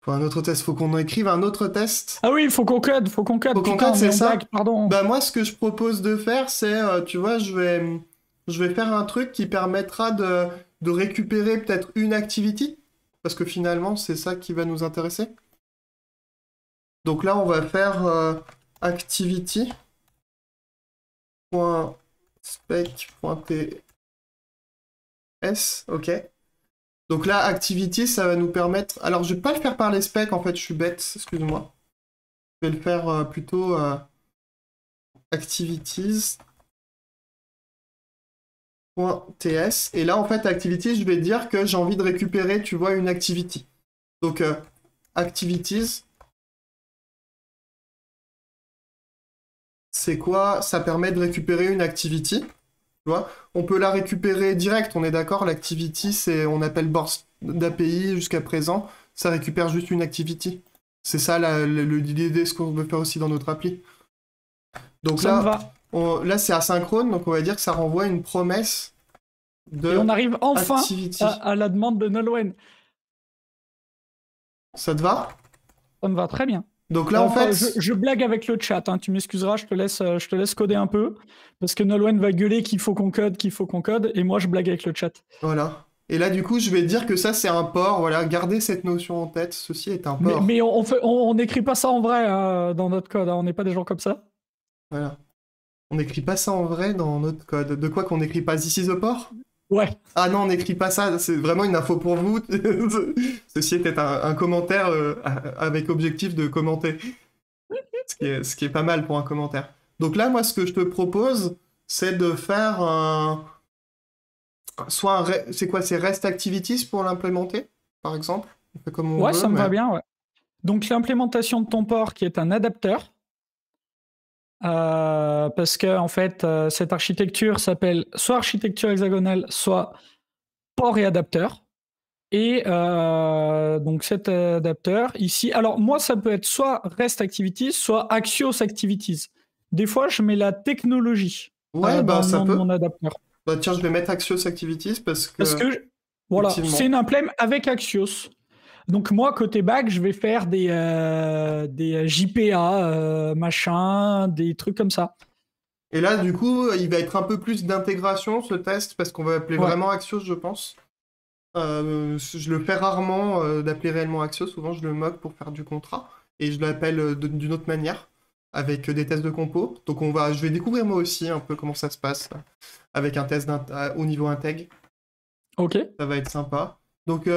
Pour un autre test, faut qu'on écrive un autre test. Ah oui, il faut qu'on code, Faut qu'on code, c'est ça. Pardon. Bah moi, ce que je propose de faire, c'est, tu vois, je vais faire un truc qui permettra de récupérer peut-être une activity. Parce que finalement, c'est ça qui va nous intéresser. Donc là, on va faire activity.spec.ts. Ok. Donc là, activity, ça va nous permettre... Alors, je vais pas le faire par les specs, en fait, je suis bête, excuse-moi. Je vais le faire plutôt activities. .ts. Et là, en fait, activity, je vais dire que j'ai envie de récupérer, tu vois, une activity. Donc, activities, c'est quoi? Ça permet de récupérer une activity. Tu vois, on peut la récupérer direct, on est d'accord? L'activity, on appelle borse d'API jusqu'à présent. Ça récupère juste une activity. C'est ça l'idée, ce qu'on veut faire aussi dans notre appli. Donc là, là c'est asynchrone, donc on va dire que ça renvoie une promesse. Et on arrive enfin à la demande de Nolwenn. Ça te va? Ça me va très bien. Donc là, en fait... Je blague avec le chat, hein. Tu m'excuseras, je te laisse coder un peu, parce que Nolwenn va gueuler qu'il faut qu'on code, et moi je blague avec le chat. Voilà. Et là, du coup, je vais dire que ça, c'est un port. Voilà, gardez cette notion en tête. Ceci est un port. Mais on n'écrit pas ça en vrai dans notre code, hein. On n'est pas des gens comme ça. Voilà. On n'écrit pas ça en vrai dans notre code. De quoi qu'on n'écrit pas This is a port? Ouais. Ah non, on n'écrit pas ça, c'est vraiment une info pour vous. Ceci était un commentaire avec objectif de commenter. Ce qui est pas mal pour un commentaire. Donc là, moi, ce que je te propose, c'est de faire un... C'est quoi, c'est REST Activities pour l'implémenter, par exemple? On fait comme on veut, ça me va bien, ouais. Donc l'implémentation de ton port qui est un adapteur. Parce que en fait, cette architecture s'appelle soit architecture hexagonale, soit port et adapteur. Et donc cet adapteur ici, alors moi ça peut être soit REST Activities, soit Axios Activities. Des fois je mets la technologie dans le nom de mon adapteur. Bah tiens, je vais mettre Axios Activities parce que voilà, c'est une implème avec Axios. Donc moi, côté back, je vais faire des JPA, machin, des trucs comme ça. Et là, du coup, il va être un peu plus d'intégration, ce test, parce qu'on va appeler vraiment Axios, je pense. Je le fais rarement d'appeler réellement Axios. Souvent, je le moque pour faire du contrat. Et je l'appelle d'une autre manière, avec des tests de compo. Donc je vais découvrir moi aussi un peu comment ça se passe, avec un test au niveau integ. Ok. Ça va être sympa. Donc,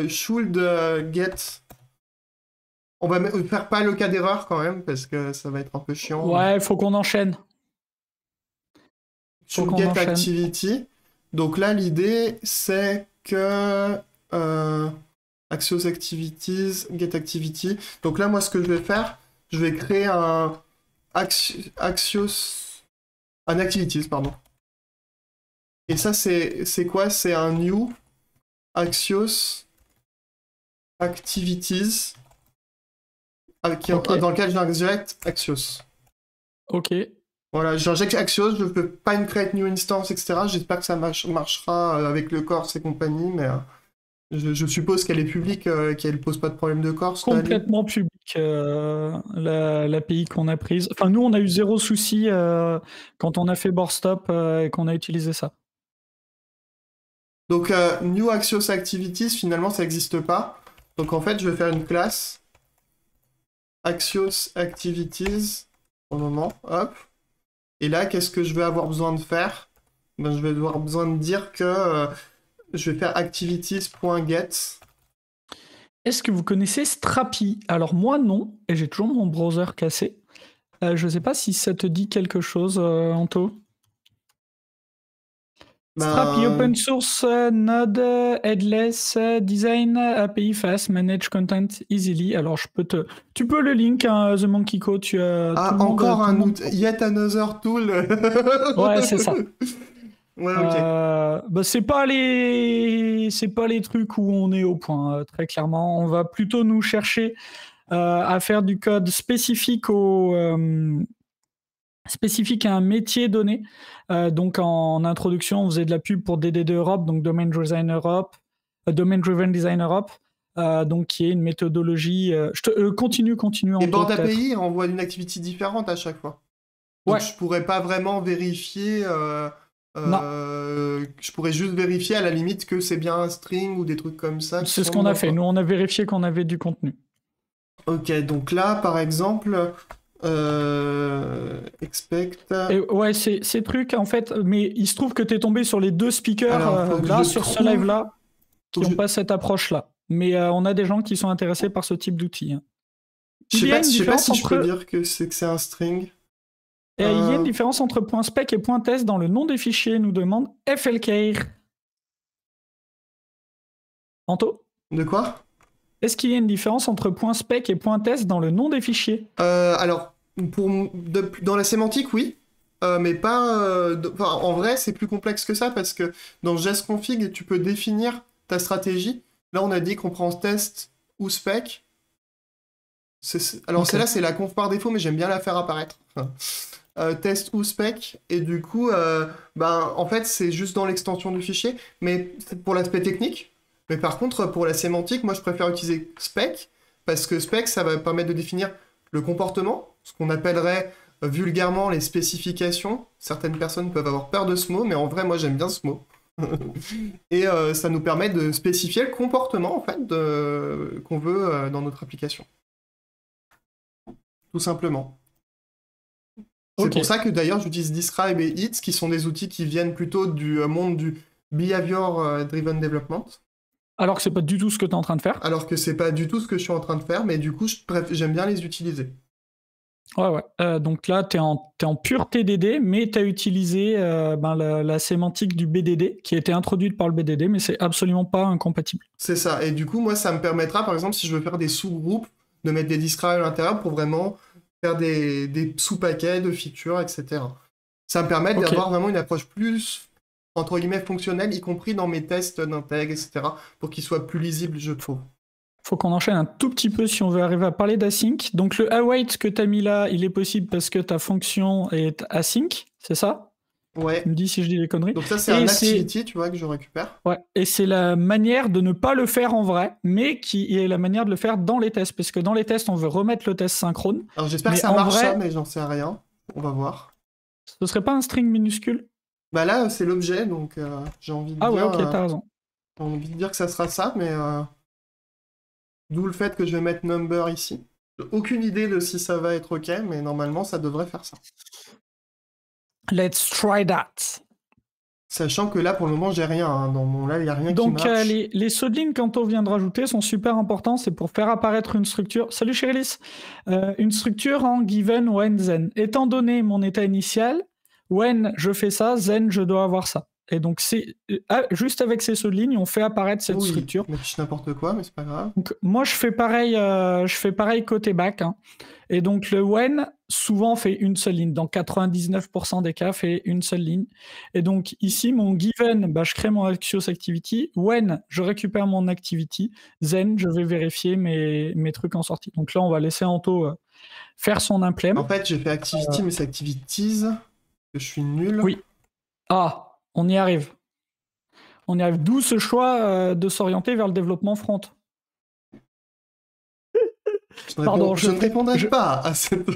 should get... On va faire pas le cas d'erreur quand même, parce que ça va être un peu chiant. Ouais, il faut qu'on enchaîne. Should get activity. Donc là, l'idée, c'est que... Axios Activities, get activity. Donc là, moi, ce que je vais faire, je vais créer un Axios... Un activities, pardon. Et ça, c'est quoi? C'est un new... Axios Activities dans lequel j'injecte Axios. Ok. Voilà, j'injecte Axios, je peux pas une create new instance, etc. J'espère que ça marchera avec le Corse et compagnie, mais je suppose qu'elle est publique, qu'elle pose pas de problème de Corse, la ligne. Complètement public, l'API qu'on a prise. Enfin, nous, on a eu zéro souci quand on a fait Boardstop et qu'on a utilisé ça. Donc, New Axios Activities, finalement, ça n'existe pas. Donc, en fait, je vais faire une classe Axios Activities au moment. Hop. Et là, qu'est-ce que je vais avoir besoin de faire? Ben, je vais avoir besoin de dire que je vais faire activities.get. Est-ce que vous connaissez Strapi? Alors moi non, et j'ai toujours mon browser cassé. Je ne sais pas si ça te dit quelque chose, Anto. Strapi, open source, node, headless, design, API fast, manage content easily. Alors tu peux le link, hein, The Monkey Code. Encore un outil, yet another tool. Ouais, c'est ça. Ouais, ok. Bah, c'est pas les trucs où on est au point, très clairement. On va plutôt nous chercher à faire du code spécifique spécifique à un métier donné. Donc en introduction, on faisait de la pub pour DDD Europe, donc Domain Driven Design Europe, donc qui est une méthodologie. Continue. Et Board API envoie une activité différente à chaque fois. Donc ouais. Je pourrais pas vraiment vérifier. Non. Je pourrais juste vérifier à la limite que c'est bien un string ou des trucs comme ça. C'est ce qu'on a fait. Nous, on a vérifié qu'on avait du contenu. Ok, donc là, par exemple, expect. Et ouais, ces trucs, en fait, mais il se trouve que tu es tombé sur les deux speakers là, sur ce live-là, qui n'ont pas cette approche-là. Mais on a des gens qui sont intéressés par ce type d'outil. Hein. Je sais pas si je peux dire que c'est un string. Il y a une différence entre .spec et .test dans le nom des fichiers, nous demande FLKR. Anto ? De quoi ? Est-ce qu'il y a une différence entre .spec et .test dans le nom des fichiers ? Alors, dans la sémantique, oui. Mais pas... en vrai, c'est plus complexe que ça, parce que dans JSConfig, tu peux définir ta stratégie. Là, on a dit qu'on prend test ou spec. Alors, celle-là, c'est la conf par défaut, mais j'aime bien la faire apparaître. Test ou spec, et du coup, en fait, c'est juste dans l'extension du fichier, mais c'est pour l'aspect technique. Mais par contre, pour la sémantique, moi, je préfère utiliser spec, parce que spec, ça va permettre de définir le comportement, ce qu'on appellerait vulgairement les spécifications. Certaines personnes peuvent avoir peur de ce mot, mais en vrai, moi, j'aime bien ce mot. Et ça nous permet de spécifier le comportement, en fait, qu'on veut dans notre application. Tout simplement. C'est pour ça que d'ailleurs j'utilise Describe et Hits, qui sont des outils qui viennent plutôt du monde du Behavior Driven Development. Alors que c'est pas du tout ce que tu es en train de faire. Alors que c'est pas du tout ce que je suis en train de faire, mais du coup j'aime bien les utiliser. Ouais. Donc là, tu es en pur TDD, mais tu as utilisé la sémantique du BDD, qui a été introduite par le BDD, mais c'est absolument pas incompatible. C'est ça, et du coup, moi, ça me permettra, par exemple, si je veux faire des sous-groupes, de mettre des describes à l'intérieur pour vraiment faire des sous-paquets de features, etc. Ça me permet d'avoir vraiment une approche plus, entre guillemets, fonctionnelle, y compris dans mes tests d'intègre, etc., pour qu'ils soient plus lisibles, je trouve. Faut qu'on enchaîne un tout petit peu si on veut arriver à parler d'async. Donc le await que tu as mis là, il est possible parce que ta fonction est async, c'est ça ? Ouais. Tu me dis si je dis des conneries. Donc ça, c'est un activity, tu vois, que je récupère. Ouais, et c'est la manière de ne pas le faire en vrai, mais qui est la manière de le faire dans les tests, parce que dans les tests, on veut remettre le test synchrone. Alors j'espère que ça marche, ça, mais j'en sais rien. On va voir. Ce serait pas un string minuscule ? Bah là, c'est l'objet, donc j'ai envie de dire... Ah ouais, ok, t'as raison. J'ai envie de dire que ça sera ça, mais... D'où le fait que je vais mettre number ici. J'ai aucune idée de si ça va être ok, mais normalement, ça devrait faire ça. Let's try that. Sachant que là, pour le moment, j'ai rien. Hein. Dans mon live, il n'y a rien qui marche. Donc, les saut-de-ligne qu'Anto vient de rajouter sont super importants. C'est pour faire apparaître une structure. Salut Chérilis. Une structure en given, when, then. Étant donné mon état initial, when je fais ça, then je dois avoir ça. Et donc, c'est juste avec ces saut-de-ligne, on fait apparaître cette structure. Mais je n'importe quoi, mais c'est pas grave. Donc, moi, je fais pareil côté back. Hein. Et donc, le when, souvent, fait une seule ligne. Dans 99% des cas, fait une seule ligne. Et donc, ici, mon given, je crée mon Axios Activity. When, je récupère mon activity. Then, je vais vérifier mes trucs en sortie. Donc là, on va laisser Anto faire son implem. En fait, j'ai fait activity, mais c'est activities, que je suis nul. Oui. Ah, on y arrive. On y arrive. D'où ce choix de s'orienter vers le développement front. Je ne répondrai pas à cette...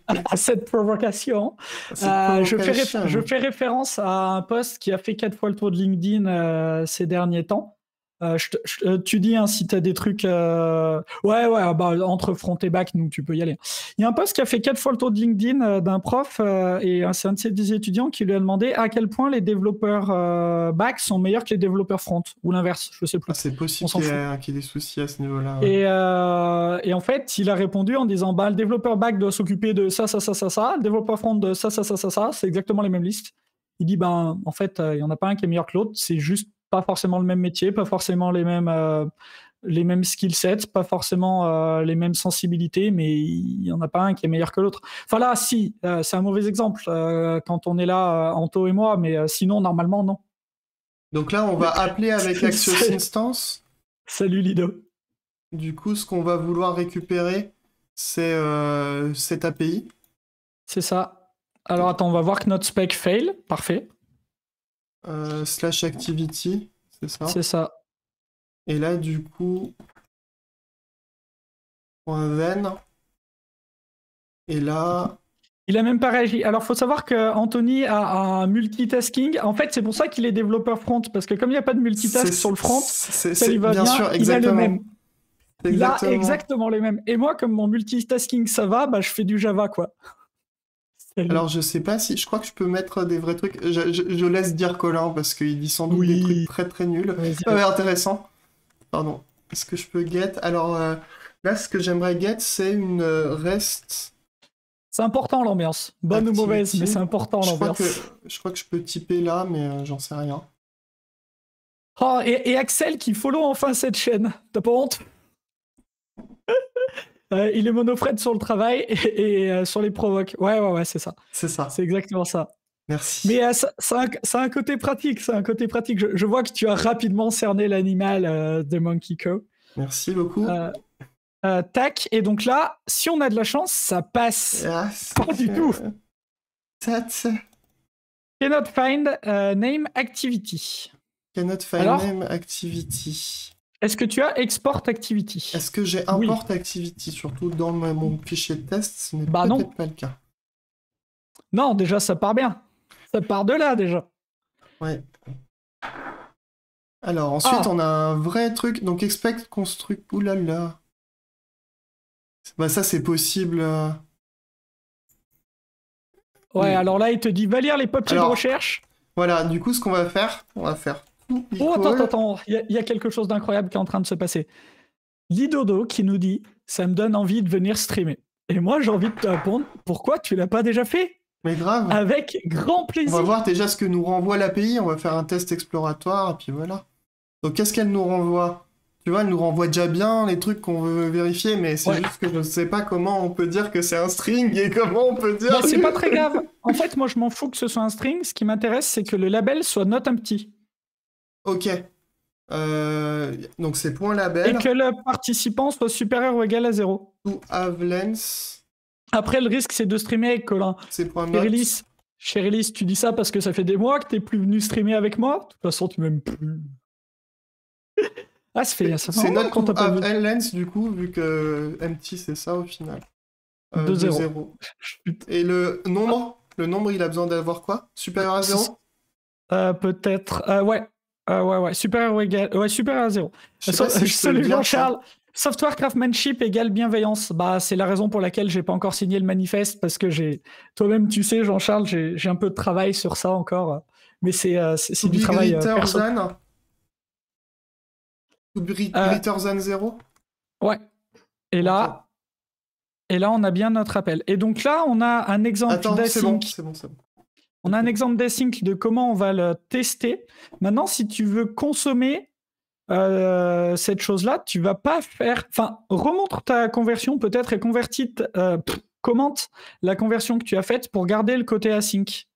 à cette provocation. Je fais référence à un post qui a fait 4 fois le tour de LinkedIn ces derniers temps. Tu dis hein, si tu as des trucs entre front et back, donc tu peux y aller. Il y a un post qui a fait 4 fois le tour de LinkedIn d'un prof et c'est un de ses étudiants qui lui a demandé à quel point les développeurs back sont meilleurs que les développeurs front ou l'inverse, je sais plus. C'est possible qu'il y ait des soucis à ce niveau-là. Ouais. Et en fait, il a répondu en disant le développeur back doit s'occuper de ça, le développeur front de ça, c'est exactement les mêmes listes. Il dit en fait, il y en a pas un qui est meilleur que l'autre, c'est juste pas forcément le même métier, pas forcément les mêmes skill sets, pas forcément les mêmes sensibilités, mais il n'y en a pas un qui est meilleur que l'autre. Enfin là, si, c'est un mauvais exemple quand on est là, Anto et moi, mais sinon, normalement, non. Donc là, on va appeler avec Axios Instance. Salut Lido. Du coup, ce qu'on va vouloir récupérer, c'est cette API. C'est ça. Alors attends, on va voir que notre spec fail. Parfait. /activity, c'est ça. C'est ça. Et là, du coup, .then. Et là... Il a même pas réagi. Alors, faut savoir que Anthony a un multitasking. En fait, c'est pour ça qu'il est développeur front, parce que comme il n'y a pas de multitask sur le front, ça lui va bien. Sûr, il a le même. Il a exactement les mêmes. Et moi, comme mon multitasking, ça va, je fais du Java, quoi. Alors, je sais pas si... Je crois que je peux mettre des vrais trucs. Je laisse dire Colin, parce qu'il dit sans doute des trucs très très nuls. Intéressant. Pardon. Est-ce que je peux get? Alors, là, ce que j'aimerais get, c'est une REST... C'est important, l'ambiance. Bonne Activity. Ou mauvaise, mais c'est important, l'ambiance. Je crois que je peux typer là, mais j'en sais rien. Oh, et Axel qui follow enfin cette chaîne. T'as pas honte? Il est monofred sur le travail et sur les provoques. Ouais, c'est ça. C'est ça. C'est exactement ça. Merci. Mais ça a un côté pratique. Je vois que tu as rapidement cerné l'animal de Monkey Co. Merci beaucoup. Tac. Et donc là, si on a de la chance, ça passe. Pas du tout. Cannot find name activity. Cannot find name activity. Est-ce que tu as export activity? Est-ce que j'ai import activity? Surtout dans mon fichier de test, ce n'est peut-être pas le cas. Non, déjà, ça part bien. Ça part de là, déjà. Ouais. Alors, ensuite, on a un vrai truc. Donc, expect construct. Oulala. Ça, c'est possible. Ouais, alors là, il te dit, va lire les papiers de recherche. Voilà, du coup, ce qu'on va faire, attends, il y a quelque chose d'incroyable qui est en train de se passer. Lidodo qui nous dit, ça me donne envie de venir streamer. Et moi, j'ai envie de te répondre, pourquoi tu l'as pas déjà fait? Mais grave. Avec grand plaisir. On va voir déjà ce que nous renvoie l'API, on va faire un test exploratoire, et puis voilà. Donc, qu'est-ce qu'elle nous renvoie? Tu vois, elle nous renvoie déjà bien les trucs qu'on veut vérifier, mais c'est juste que je ne sais pas comment on peut dire que c'est un string et comment on peut dire... c'est pas très grave. En fait, moi, je m'en fous que ce soit un string. Ce qui m'intéresse, c'est que le label soit not empty. Ok. Donc, c'est point label. Et que le participant soit supérieur ou égal à 0. To have length. Après, le risque, c'est de streamer avec Colin. C'est point not. Chérilis, tu dis ça parce que ça fait des mois que t'es plus venu streamer avec moi. De toute façon, tu m'aimes plus. C'est not to have length, du coup, vu que empty, c'est ça au final. 2-0. Et le nombre, il a besoin d'avoir quoi? Supérieur à 0? Peut-être. Ouais. Supérieur ou égal. Ouais, supérieur à 0. Salut Jean-Charles. Software craftsmanship égale bienveillance. C'est la raison pour laquelle j'ai pas encore signé le manifeste, parce que toi-même, tu sais, Jean-Charles, j'ai un peu de travail sur ça encore. Mais c'est du travail perso. Greater than 0? Ouais. Et là, on a bien notre appel. Et donc là, on a un exemple d'async. C'est bon. On a un exemple d'async de comment on va le tester. Maintenant, si tu veux consommer cette chose-là, tu vas pas faire... Enfin, remontre ta conversion peut-être et commente la conversion que tu as faite pour garder le côté async.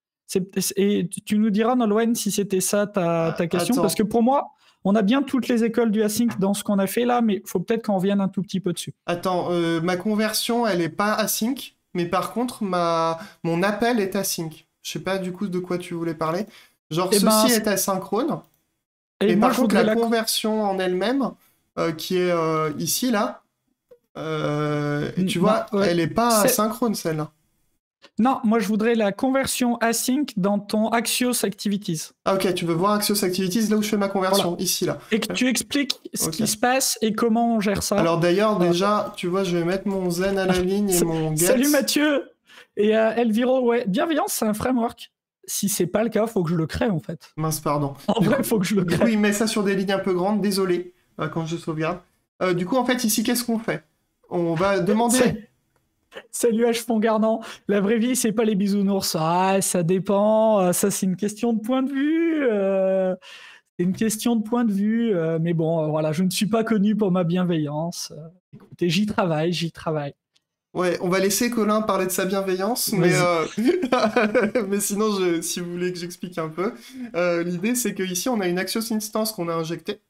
Et tu nous diras, Nolwenn, si c'était ça ta question, Attends. parce que pour moi, on a bien toutes les écoles du async dans ce qu'on a fait là, mais il faut peut-être qu'on revienne un tout petit peu dessus. Attends, ma conversion, elle est pas async, mais par contre, mon appel est async. Je sais pas du coup de quoi tu voulais parler. Genre, ceci est asynchrone. Et Mais moi, par contre, la conversion en elle-même, qui est ici, là, tu vois, elle est pas asynchrone, celle-là. Non, moi je voudrais la conversion async dans ton Axios Activities. Ah ok, tu veux voir Axios Activities là où je fais ma conversion, ici là. Et que tu expliques ce qui se passe et comment on gère ça. Alors d'ailleurs, déjà, tu vois, je vais mettre mon Zen à la ligne et mon get. Salut Mathieu et Elviro, ouais, Bienveillance, c'est un framework. Si c'est pas le cas, faut que je le crée en fait. Mince, pardon. En vrai, faut que je le crée. Du coup, il met ça sur des lignes un peu grandes, désolé, quand je sauvegarde. Du coup, en fait, ici, qu'est-ce qu'on fait? On va demander... Salut H. Fongardant. La vraie vie, c'est pas les bisounours. Ah, ça dépend. Ça, c'est une question de point de vue. C'est une question de point de vue. Mais bon, voilà, je ne suis pas connu pour ma bienveillance. Écoutez, j'y travaille. Ouais, on va laisser Colin parler de sa bienveillance, mais sinon, si vous voulez que j'explique un peu, l'idée c'est qu'ici on a une Axios instance qu'on a injectée.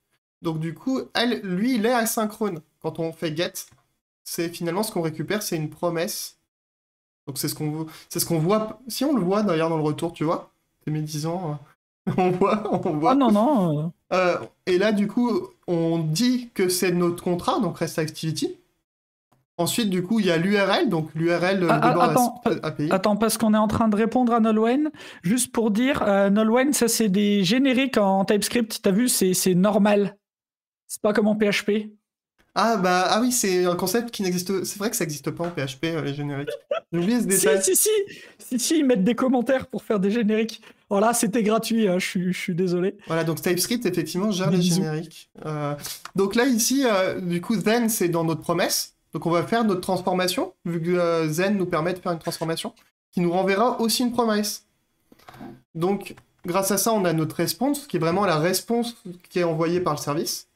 Donc du coup, lui, il est asynchrone. Quand on fait get, c'est finalement ce qu'on récupère, c'est une promesse. Donc c'est ce qu'on voit. Si on le voit d'ailleurs dans le retour, tu vois, c'est médisant. On voit. Ah non. Et là, du coup, on dit que c'est notre contrat, donc REST Activity. Ensuite, du coup, il y a l'URL, donc l'URL de API. Attends, parce qu'on est en train de répondre à Nolwenn. Juste pour dire, Nolwenn, ça c'est des génériques en TypeScript. T'as vu, c'est normal. C'est pas comme en PHP. Ah oui, c'est un concept qui n'existe... C'est vrai que ça n'existe pas en PHP, les génériques. J'ai oublié ce détail. Si, ils mettent des commentaires pour faire des génériques. Voilà, c'était gratuit, hein, je suis désolé. Voilà, donc TypeScript, effectivement, gère les génériques. Donc là, ici, du coup, then, c'est dans notre promesse. Donc on va faire notre transformation, vu que Zen nous permet de faire une transformation, qui nous renverra aussi une promesse. Donc, grâce à ça, on a notre response, qui est vraiment la réponse qui est envoyée par le service.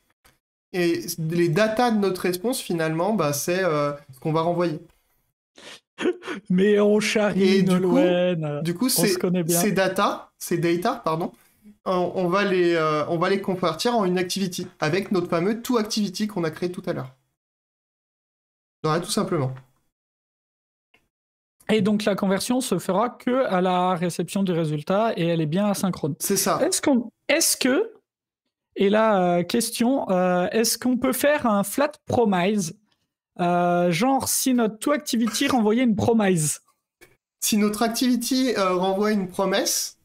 Et les datas de notre réponse, finalement, c'est ce qu'on va renvoyer. Mais on charrie Nolwenn. Du coup, ces data, on va les convertir en une activity, avec notre fameux toActivity qu'on a créé tout à l'heure. Voilà, tout simplement. Et donc la conversion se fera que à la réception du résultat et elle est bien asynchrone. C'est ça. Est-ce que, et là, question, est-ce qu'on peut faire un flat promise, genre si notre toActivity renvoyait une promise? Si notre activity renvoie une promesse.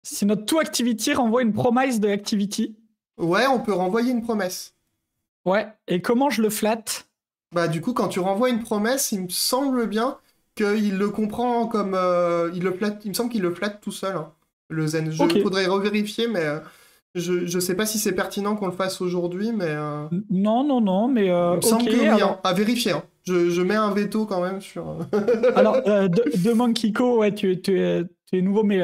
Si notre toActivity renvoie une promise de activity. Ouais, on peut renvoyer une promesse. Ouais, et comment je le flatte? Du coup, quand tu renvoies une promesse, il me semble bien qu'il le comprend comme... il me semble qu'il le flatte tout seul, hein, le Zen. Il faudrait revérifier, mais je sais pas si c'est pertinent qu'on le fasse aujourd'hui, mais... Non, mais... il me semble que oui, alors... à vérifier. Hein. Je mets un veto quand même sur... Alors, de Monkeyco, ouais, tu es nouveau, mais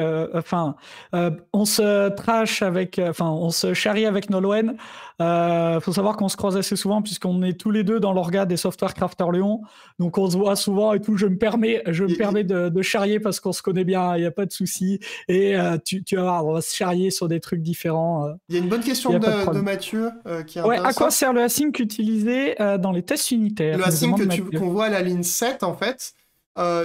on se trash avec... on se charrie avec Nolwenn. Faut savoir qu'on se croise assez souvent puisqu'on est tous les deux dans l'orga des Software Crafters Lyon. Donc, on se voit souvent et tout. Je me permets de charrier parce qu'on se connaît bien, il n'y a pas de souci. Et tu vas voir, on va se charrier sur des trucs différents. Il y a une bonne question de Mathieu qui est intéressante. À quoi sert le async utilisé dans les tests unitaires? Le async qu'on voit à la ligne 7, en fait,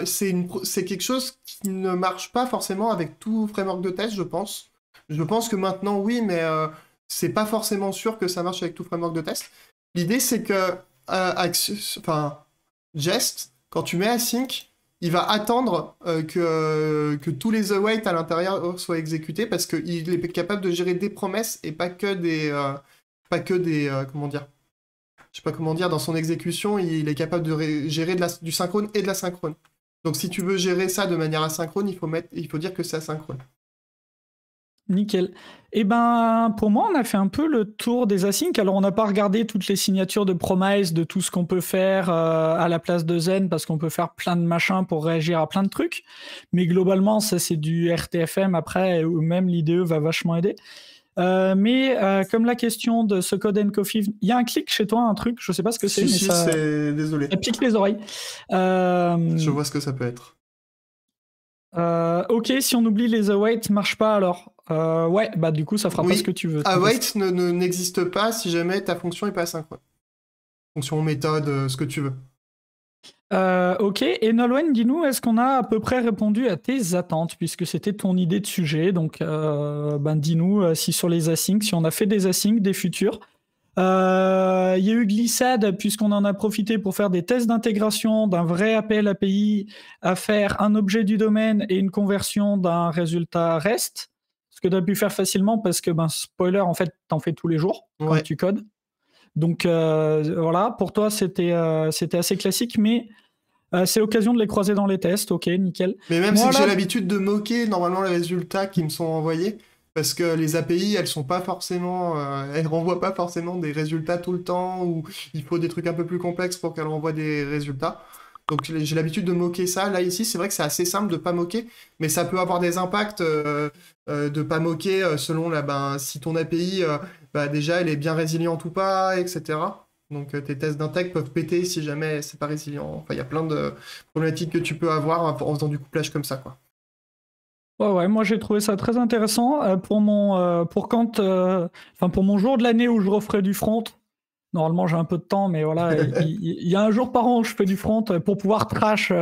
c'est quelque chose qui ne marche pas forcément avec tout framework de test, je pense. Je pense que maintenant, oui, mais c'est pas forcément sûr que ça marche avec tout framework de test. L'idée, c'est que Jest, quand tu mets async, il va attendre que tous les await à l'intérieur soient exécutés parce qu'il est capable de gérer des promesses et pas que des comment dire. Je sais pas comment dire, dans son exécution, il est capable de gérer du synchrone et de l'asynchrone. Donc si tu veux gérer ça de manière asynchrone, il faut dire que c'est asynchrone. Nickel. Eh ben, pour moi, on a fait un peu le tour des asyncs. Alors, on n'a pas regardé toutes les signatures de promise, de tout ce qu'on peut faire à la place de Zen, parce qu'on peut faire plein de machins pour réagir à plein de trucs. Mais globalement, ça, c'est du RTFM après, ou même l'IDE va vachement aider. Mais comme la question de ce code and coffee, il y a un clic chez toi, un truc, je sais pas ce que c'est, mais ça... c'est... Désolé. Ça pique les oreilles. Je vois ce que ça peut être. Ok, si on oublie les await, marche pas alors. Ouais, bah du coup, ça fera pas ce que Oui, tu veux. await n'existe pas si jamais ta fonction est pas asynchrone. Fonction, méthode, ce que tu veux. Ok, et Nolwenn, dis-nous, est-ce qu'on a à peu près répondu à tes attentes, puisque c'était ton idée de sujet, donc dis-nous si sur les asyncs, si on a fait des asyncs, des futurs. Il y a eu glissade, puisqu'on en a profité pour faire des tests d'intégration d'un vrai appel API à faire un objet du domaine et une conversion d'un résultat REST, ce que tu as pu faire facilement, parce que, spoiler, en fait, t'en fais tous les jours quand Ouais. tu codes. Donc voilà, pour toi, c'était assez classique, mais c'est l'occasion de les croiser dans les tests, ok, nickel. Mais même, c'est Moi que j'ai là, l'habitude de moquer normalement les résultats qui me sont envoyés, parce que les API, elles sont pas forcément, elles renvoient pas forcément des résultats tout le temps, ou il faut des trucs un peu plus complexes pour qu'elles renvoient des résultats. Donc j'ai l'habitude de moquer ça. Là, ici, c'est vrai que c'est assez simple de pas moquer, mais ça peut avoir des impacts de pas moquer selon si ton API, déjà, elle est bien résiliente ou pas, etc. Donc tes tests d'integ peuvent péter si jamais c'est pas résilient. Enfin, il y a plein de problématiques que tu peux avoir en faisant du couplage comme ça, quoi. ouais, moi j'ai trouvé ça très intéressant pour mon pour mon jour de l'année où je referai du front. Normalement j'ai un peu de temps, mais voilà, il y a un jour par an où je fais du front pour pouvoir trash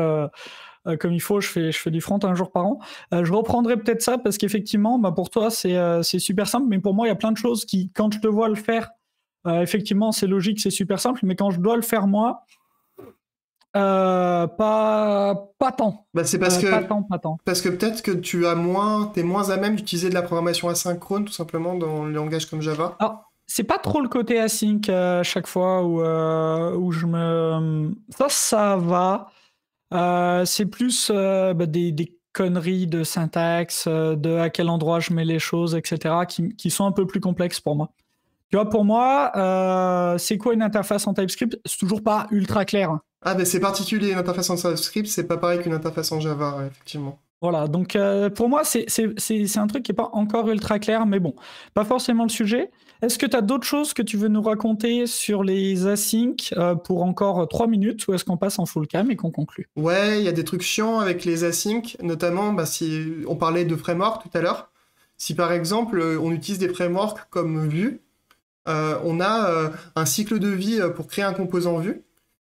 comme il faut. Je fais du front un jour par an. Je reprendrai peut-être ça parce qu'effectivement, pour toi c'est super simple, mais pour moi il y a plein de choses qui, quand je te vois le faire, effectivement c'est logique, c'est super simple, mais quand je dois le faire moi, pas tant. Bah, c'est parce Pas que tant, pas tant. parce que peut-être que t'es moins à même d'utiliser de la programmation asynchrone tout simplement dans le langage comme Java. Alors, c'est pas trop le côté async chaque fois où je me. Ça va. C'est plus des conneries de syntaxe, de à quel endroit je mets les choses, etc., qui sont un peu plus complexes pour moi. Tu vois, pour moi, c'est quoi une interface en TypeScript? C'est toujours pas ultra clair, hein. Ah, ben c'est particulier, une interface en JavaScript, c'est pas pareil qu'une interface en Java, ouais, effectivement. Voilà, donc pour moi, c'est un truc qui n'est pas encore ultra clair, mais bon, pas forcément le sujet. Est-ce que tu as d'autres choses que tu veux nous raconter sur les asyncs pour encore 3 minutes, ou est-ce qu'on passe en full cam et qu'on conclut? Ouais, il y a des trucs chiants avec les asyncs, notamment si on parlait de framework tout à l'heure. Si par exemple on utilise des frameworks comme Vue, on a un cycle de vie pour créer un composant Vue.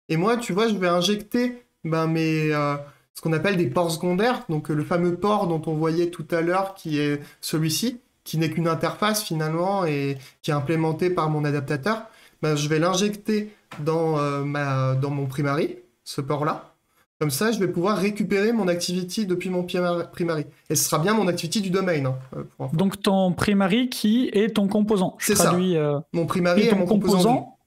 Et moi, tu vois, je vais injecter ce qu'on appelle des ports secondaires, donc le fameux port dont on voyait tout à l'heure, qui est celui-ci, qui n'est qu'une interface finalement et qui est implémenté par mon adaptateur. Je vais l'injecter dans mon primary, ce port-là. Comme ça, je vais pouvoir récupérer mon activity depuis mon primary. Et ce sera bien mon activity du domaine, hein, pour info. Donc ton primary qui est ton composant. C'est ça. Mon primary est ton mon composant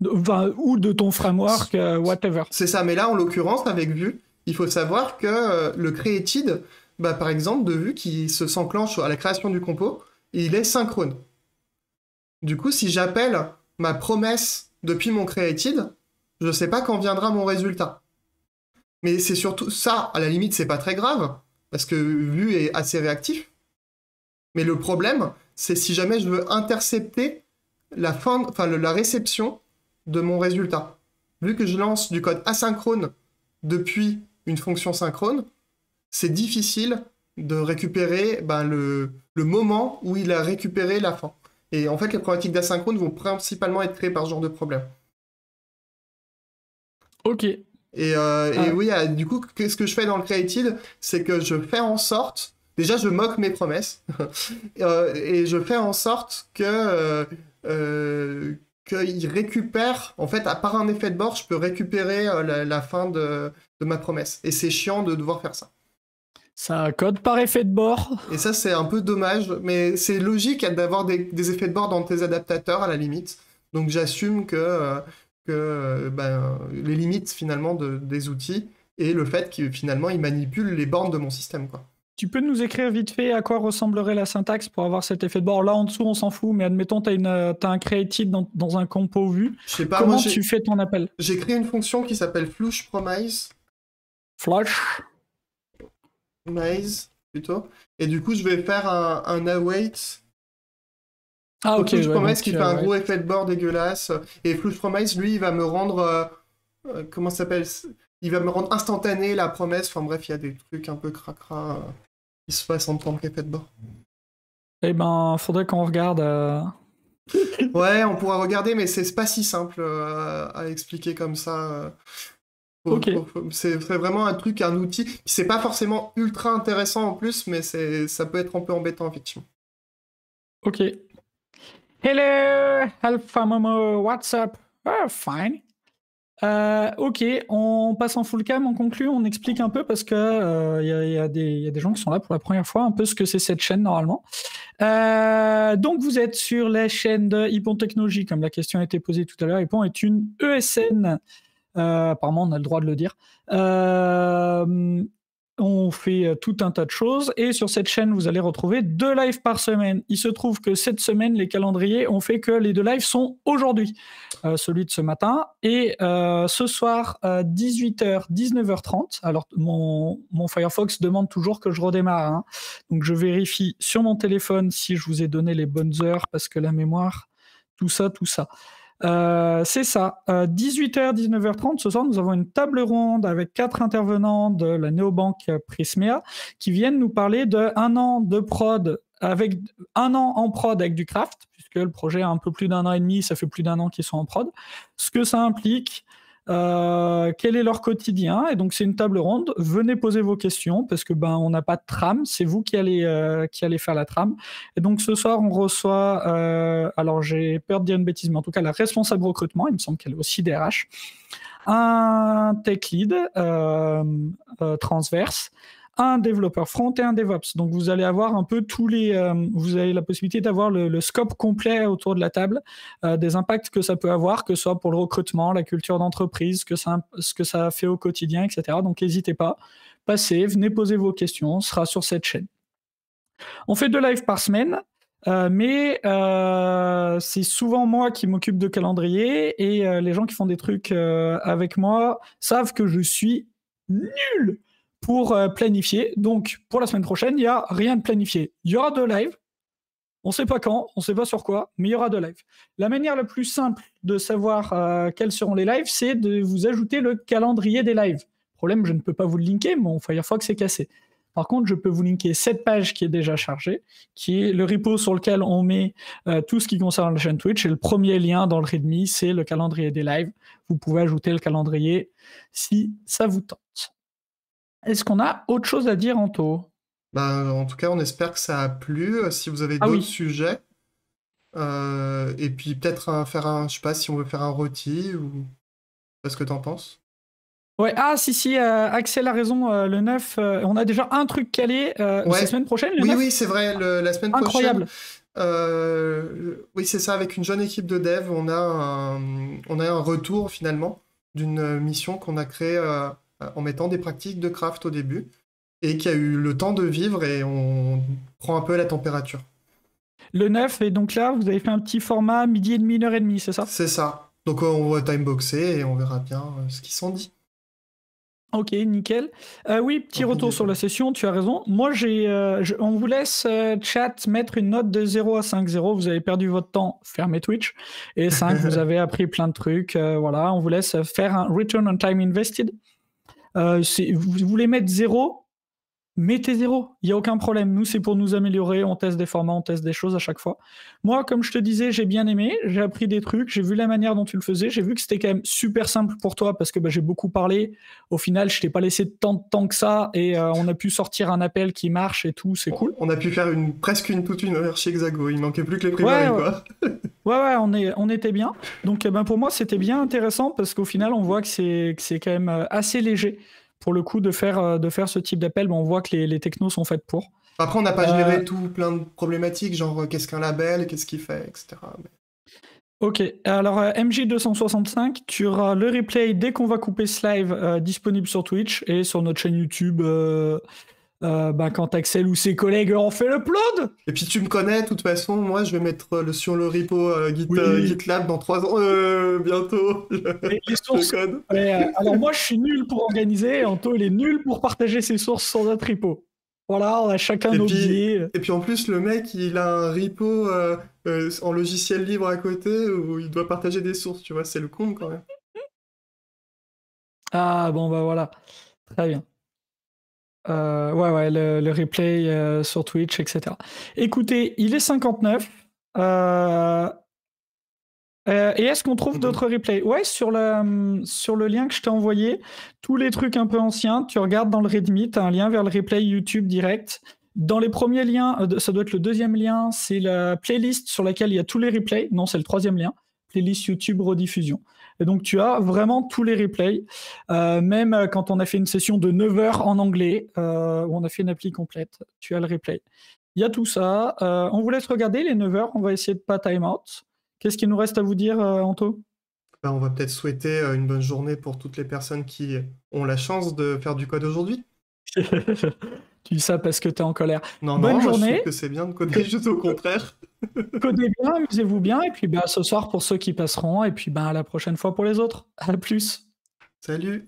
ou de ton framework, whatever. C'est ça, mais là, en l'occurrence, avec Vue, il faut savoir que le created, par exemple, de Vue, qui s'enclenche à la création du compo, il est synchrone. Du coup, si j'appelle ma promesse depuis mon created, je ne sais pas quand viendra mon résultat. Mais c'est surtout ça, à la limite, c'est pas très grave, parce que Vue est assez réactif. Mais le problème, c'est si jamais je veux intercepter la réception de mon résultat. Vu que je lance du code asynchrone depuis une fonction synchrone, c'est difficile de récupérer le moment où il a récupéré la fin. Et en fait, les problématiques d'asynchrone vont principalement être créées par ce genre de problème. Ok. Et oui, du coup, ce que je fais dans le created, c'est que je fais en sorte... Déjà, je moque mes promesses. Et je fais en sorte qu'il récupère... En fait, par un effet de bord, je peux récupérer la fin de ma promesse. Et c'est chiant de devoir faire ça. Ça code par effet de bord. Et ça, c'est un peu dommage. Mais c'est logique d'avoir des effets de bord dans tes adaptateurs, à la limite. Donc, j'assume que les limites finalement des outils et le fait qu'ils finalement ils manipulent les bornes de mon système, quoi. Tu peux nous écrire vite fait à quoi ressemblerait la syntaxe pour avoir cet effet de bord? Là en dessous on s'en fout, mais admettons t'as un created dans un compo Vue. Je sais pas, comment tu fais ton appel? J'ai créé une fonction qui s'appelle flush promise. Flush plutôt. Et du coup je vais faire un await. Ok. Flush promise qui fait un gros effet de bord dégueulasse. Et flush promise lui il va me rendre comment ça s'appelle, il va me rendre instantané la promesse. Enfin bref, il y a des trucs un peu cracra qui se passent en temps de café de bord. Eh ben, faudrait qu'on regarde. Ouais, on pourra regarder, mais c'est pas si simple à expliquer comme ça. Ok. C'est vraiment un truc, un outil. C'est pas forcément ultra intéressant en plus, mais ça peut être un peu embêtant, effectivement. Ok. Hello, Alpha Momo, what's up? Oh, fine. Ok, on passe en full cam, on conclut, on explique un peu parce que y a des gens qui sont là pour la première fois, un peu ce que c'est cette chaîne normalement. Donc vous êtes sur la chaîne de Hippon Technologies, comme la question a été posée tout à l'heure. Hippon est une ESN. Apparemment, on a le droit de le dire. On fait tout un tas de choses et sur cette chaîne, vous allez retrouver 2 lives par semaine. Il se trouve que cette semaine, les calendriers ont fait que les 2 lives sont aujourd'hui. Celui de ce matin et ce soir 18h, 19h30. Alors mon Firefox demande toujours que je redémarre, hein. Donc je vérifie sur mon téléphone si je vous ai donné les bonnes heures parce que la mémoire, tout ça. C'est ça. 18h, 19h30, ce soir, nous avons une table ronde avec 4 intervenants de la néobanque Prismea qui viennent nous parler de 1 an de prod, avec 1 an en prod avec du craft, puisque le projet a un peu plus d'1 an et demi, ça fait plus d'1 an qu'ils sont en prod. Ce que ça implique, quel est leur quotidien, et donc c'est une table ronde. Venez poser vos questions parce que on n'a pas de trame, c'est vous qui allez faire la trame. Et donc ce soir on reçoit, alors j'ai peur de dire une bêtise, mais en tout cas la responsable recrutement, il me semble qu'elle est aussi DRH, un tech lead transverse, un développeur front et un DevOps. Donc vous allez avoir un peu vous avez la possibilité d'avoir le scope complet autour de la table, des impacts que ça peut avoir, que ce soit pour le recrutement, la culture d'entreprise, ce que ça fait au quotidien, etc. Donc n'hésitez pas, passez, venez poser vos questions, on sera sur cette chaîne. On fait 2 lives par semaine, mais c'est souvent moi qui m'occupe de calendrier et les gens qui font des trucs avec moi savent que je suis nul pour planifier. Donc, pour la semaine prochaine, il n'y a rien de planifié. Il y aura 2 lives. On ne sait pas quand, on ne sait pas sur quoi, mais il y aura 2 lives. La manière la plus simple de savoir quels seront les lives, c'est de vous ajouter le calendrier des lives. Problème, je ne peux pas vous le linker, mon Firefox est cassé. Par contre, je peux vous linker cette page qui est déjà chargée, qui est le repo sur lequel on met tout ce qui concerne la chaîne Twitch. Et le premier lien dans le README, c'est le calendrier des lives. Vous pouvez ajouter le calendrier si ça vous tente. Est-ce qu'on a autre chose à dire, Anto? En tout cas, on espère que ça a plu. Si vous avez d'autres sujets, et puis peut-être je sais pas si on veut faire un rôti ou pas ce que t'en penses. Ouais, si, Axel a raison, le 9, on a déjà un truc calé, c'est la semaine prochaine, le 9 ? Oui, c'est vrai, la semaine Incroyable. prochaine. Oui, c'est ça, avec une jeune équipe de dev, on a un retour finalement d'une mission qu'on a créée en mettant des pratiques de craft au début et qui a eu le temps de vivre et on prend un peu la température. Le 9, et donc là, vous avez fait un petit format midi et demi, 1h30, c'est ça ? C'est ça. Donc on va timeboxer et on verra bien ce qu'ils sont dit. Ok, nickel. Oui, petit retour sur la session, tu as raison. Moi, on vous laisse, chat, mettre une note de 0 à 5. 0, vous avez perdu votre temps, fermez Twitch. Et 5, vous avez appris plein de trucs. Voilà, on vous laisse faire un return on time invested. Vous voulez mettre 0, mettez 0, il n'y a aucun problème. Nous, c'est pour nous améliorer, on teste des formats, on teste des choses à chaque fois. Moi, comme je te disais, j'ai bien aimé, j'ai appris des trucs, j'ai vu la manière dont tu le faisais, j'ai vu que c'était quand même super simple pour toi parce que j'ai beaucoup parlé. Au final, je t'ai pas laissé tant de temps que ça et on a pu sortir un appel qui marche et tout, c'est cool. On a pu faire toute une heure chez Hexago, il manquait plus que les préparer, quoi. Ouais, on était bien. Donc pour moi, c'était bien intéressant parce qu'au final, on voit que c'est quand même assez léger. Pour le coup, de faire ce type d'appel, on voit que les technos sont faites pour. Après, on n'a pas géré plein de problématiques, genre qu'est-ce qu'un label, qu'est-ce qu'il fait, etc. Ok, alors MJ265, tu auras le replay dès qu'on va couper ce live disponible sur Twitch et sur notre chaîne YouTube quand Axel ou ses collègues ont fait l'upload. Et puis tu me connais, de toute façon, moi je vais mettre sur le repo GitLab dans 3 ans, bientôt. Les sources. Code. Alors moi je suis nul pour organiser, Anto il est nul pour partager ses sources sur notre repo. Voilà, on a chacun nos biais. Et puis en plus le mec il a un repo en logiciel libre à côté où il doit partager des sources, tu vois, c'est le con quand même. Ah bon, bah voilà. Très bien. Ouais, ouais, le replay sur Twitch, etc. Écoutez, il est 59. Et est-ce qu'on trouve d'autres replays? Ouais, sur le lien que je t'ai envoyé, tous les trucs un peu anciens, tu regardes dans le Reddit, tu as un lien vers le replay YouTube direct. Dans les premiers liens, ça doit être le deuxième lien, c'est la playlist sur laquelle il y a tous les replays. Non, c'est le troisième lien, playlist YouTube rediffusion. Et donc tu as vraiment tous les replays, même quand on a fait une session de 9 heures en anglais, où on a fait une appli complète, tu as le replay. Il y a tout ça. On vous laisse regarder les 9 heures, on va essayer de pas time out. Qu'est-ce qu'il nous reste à vous dire, Anto? Bah, on va peut-être souhaiter une bonne journée pour toutes les personnes qui ont la chance de faire du code aujourd'hui. Tu dis ça parce que tu es en colère. Non, Bonne non, moi je trouve journée, que c'est bien de coder, juste au contraire. codez bien, amusez-vous bien, et puis bah, ce soir pour ceux qui passeront, et puis bah, à la prochaine fois pour les autres. À plus. Salut!